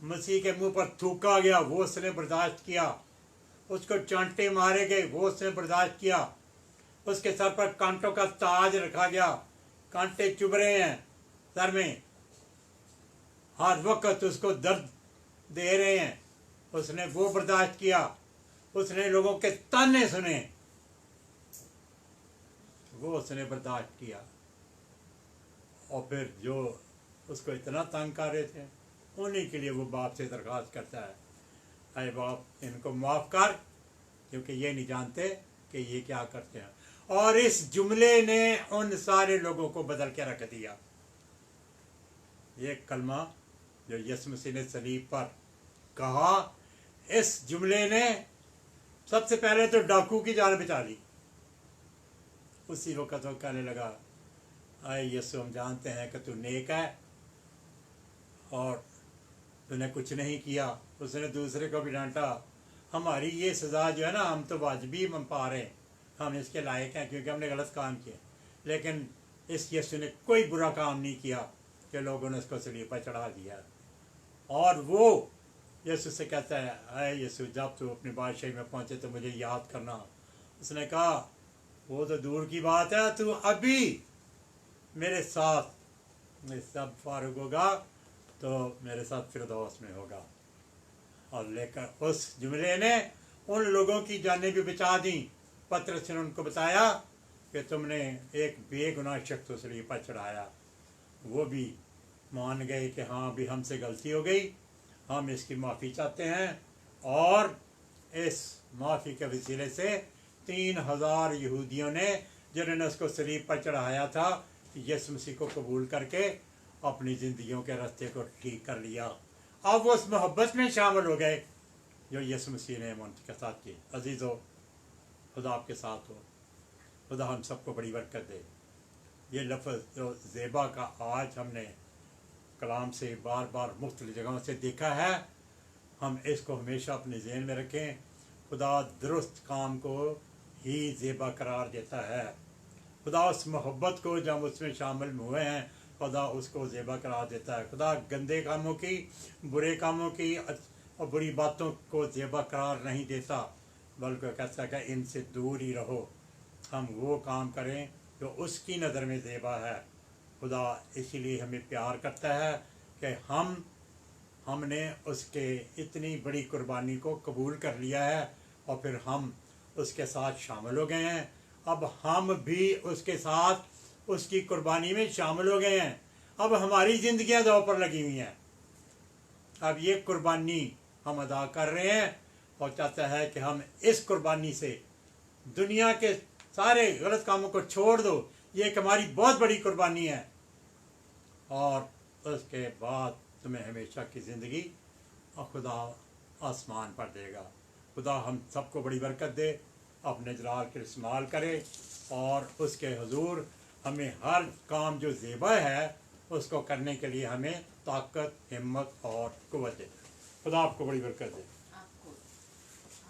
मसीह के मुंह पर थूका गया वो उसने बर्दाश्त किया, उसको चांटे मारे गए वो उसने बर्दाश्त किया, उसके सर पर कांटों का ताज रखा गया, कांटे चुभ रहे हैं सर में, हर वक्त उसको दर्द दे रहे हैं, उसने वो बर्दाश्त किया। उसने लोगों के ताने सुने, वो उसने बर्दाश्त किया। और फिर जो उसको इतना तंग कर रहे थे उन्हीं के लिए वो बाप से दरख्वास्त करता है, अरे बाप इनको माफ़ कर, क्योंकि ये नहीं जानते कि ये क्या करते हैं। और इस जुमले ने उन सारे लोगों को बदल के रख दिया। ये कलमा जो यीशु मसीह ने सलीब पर कहा, इस जुमले ने सबसे पहले तो डाकू की जान बचा ली। उसी वक्त वो कहने लगा, आए यीशु, हम जानते हैं कि तू नेक है और तूने कुछ नहीं किया। उसने दूसरे को भी डांटा, हमारी ये सज़ा जो है ना, हम तो वाजबी हम पा रहे हैं, हम इसके लायक हैं क्योंकि हमने गलत काम किया। लेकिन इस यीशु ने कोई बुरा काम नहीं किया कि लोगों ने उसको सलीब पर चढ़ा दिया। और वो यीशु से कहता है, अरे यीशु, जब तू अपनी बादशाही में पहुंचे तो मुझे याद करना। उसने कहा, वो तो दूर की बात है, तू अभी मेरे साथ सब फारूक होगा तो मेरे साथ फिरदौस में होगा। और लेकर उस जुमले ने उन लोगों की जानें भी बचा दी। पतरस ने उनको बताया कि तुमने एक बेगुनाह शख्स को सलीब पर चढ़ाया। वो भी मान गए कि हाँ, भी हमसे गलती हो गई, हम इसकी माफ़ी चाहते हैं। और इस माफ़ी के वसीले से 3000 यहूदियों ने, जिन्होंने उसको सलीब पर चढ़ाया था, यीशु मसीह को कबूल करके अपनी ज़िंदगियों के रास्ते को ठीक कर लिया। अब वो उस मोहब्बत में शामिल हो गए जो यीशु मसीह ने उनके साथ की। अजीज़ो, खुदा आपके साथ हो, खुदा हम सबको बड़ी बरकत दे। ये लफ्ज़ जो ज़ेबा का आज हमने कलाम से बार बार मुख्तलिफ जगहों से देखा है, हम इसको हमेशा अपने ज़हन में रखें। खुदा दुरुस्त काम को ही ज़ेबा करार देता है। खुदा उस मोहब्बत को जब उसमें शामिल हुए हैं, खुदा उसको ज़ेबा करार देता है। खुदा गंदे कामों की, बुरे कामों की और बुरी बातों को ज़ेबा करार नहीं देता, बल्कि कहता है कि इनसे दूर ही रहो। हम वो काम करें जो उसकी नज़र में ज़ेबा है। खुदा इसीलिए हमें प्यार करता है कि हमने उसके इतनी बड़ी कुर्बानी को कबूल कर लिया है और फिर हम उसके साथ शामिल हो गए हैं। अब हम भी उसके साथ उसकी कुर्बानी में शामिल हो गए हैं। अब हमारी ज़िंदगियां दांव पर लगी हुई हैं। अब ये कुर्बानी हम अदा कर रहे हैं और चाहता है कि हम इस कुर्बानी से दुनिया के सारे गलत कामों को छोड़ दो। ये एक हमारी बहुत बड़ी कुर्बानी है और उसके बाद तुम्हें हमेशा की ज़िंदगी और खुदा आसमान पर देगा। खुदा हम सबको बड़ी बरकत दे, अपने जलाल के इस्तेमाल करे और उसके हुजूर हमें हर काम जो ज़ेबा है उसको करने के लिए हमें ताकत, हिम्मत और कुव्वत दे। खुदा आपको बड़ी बरकत दे।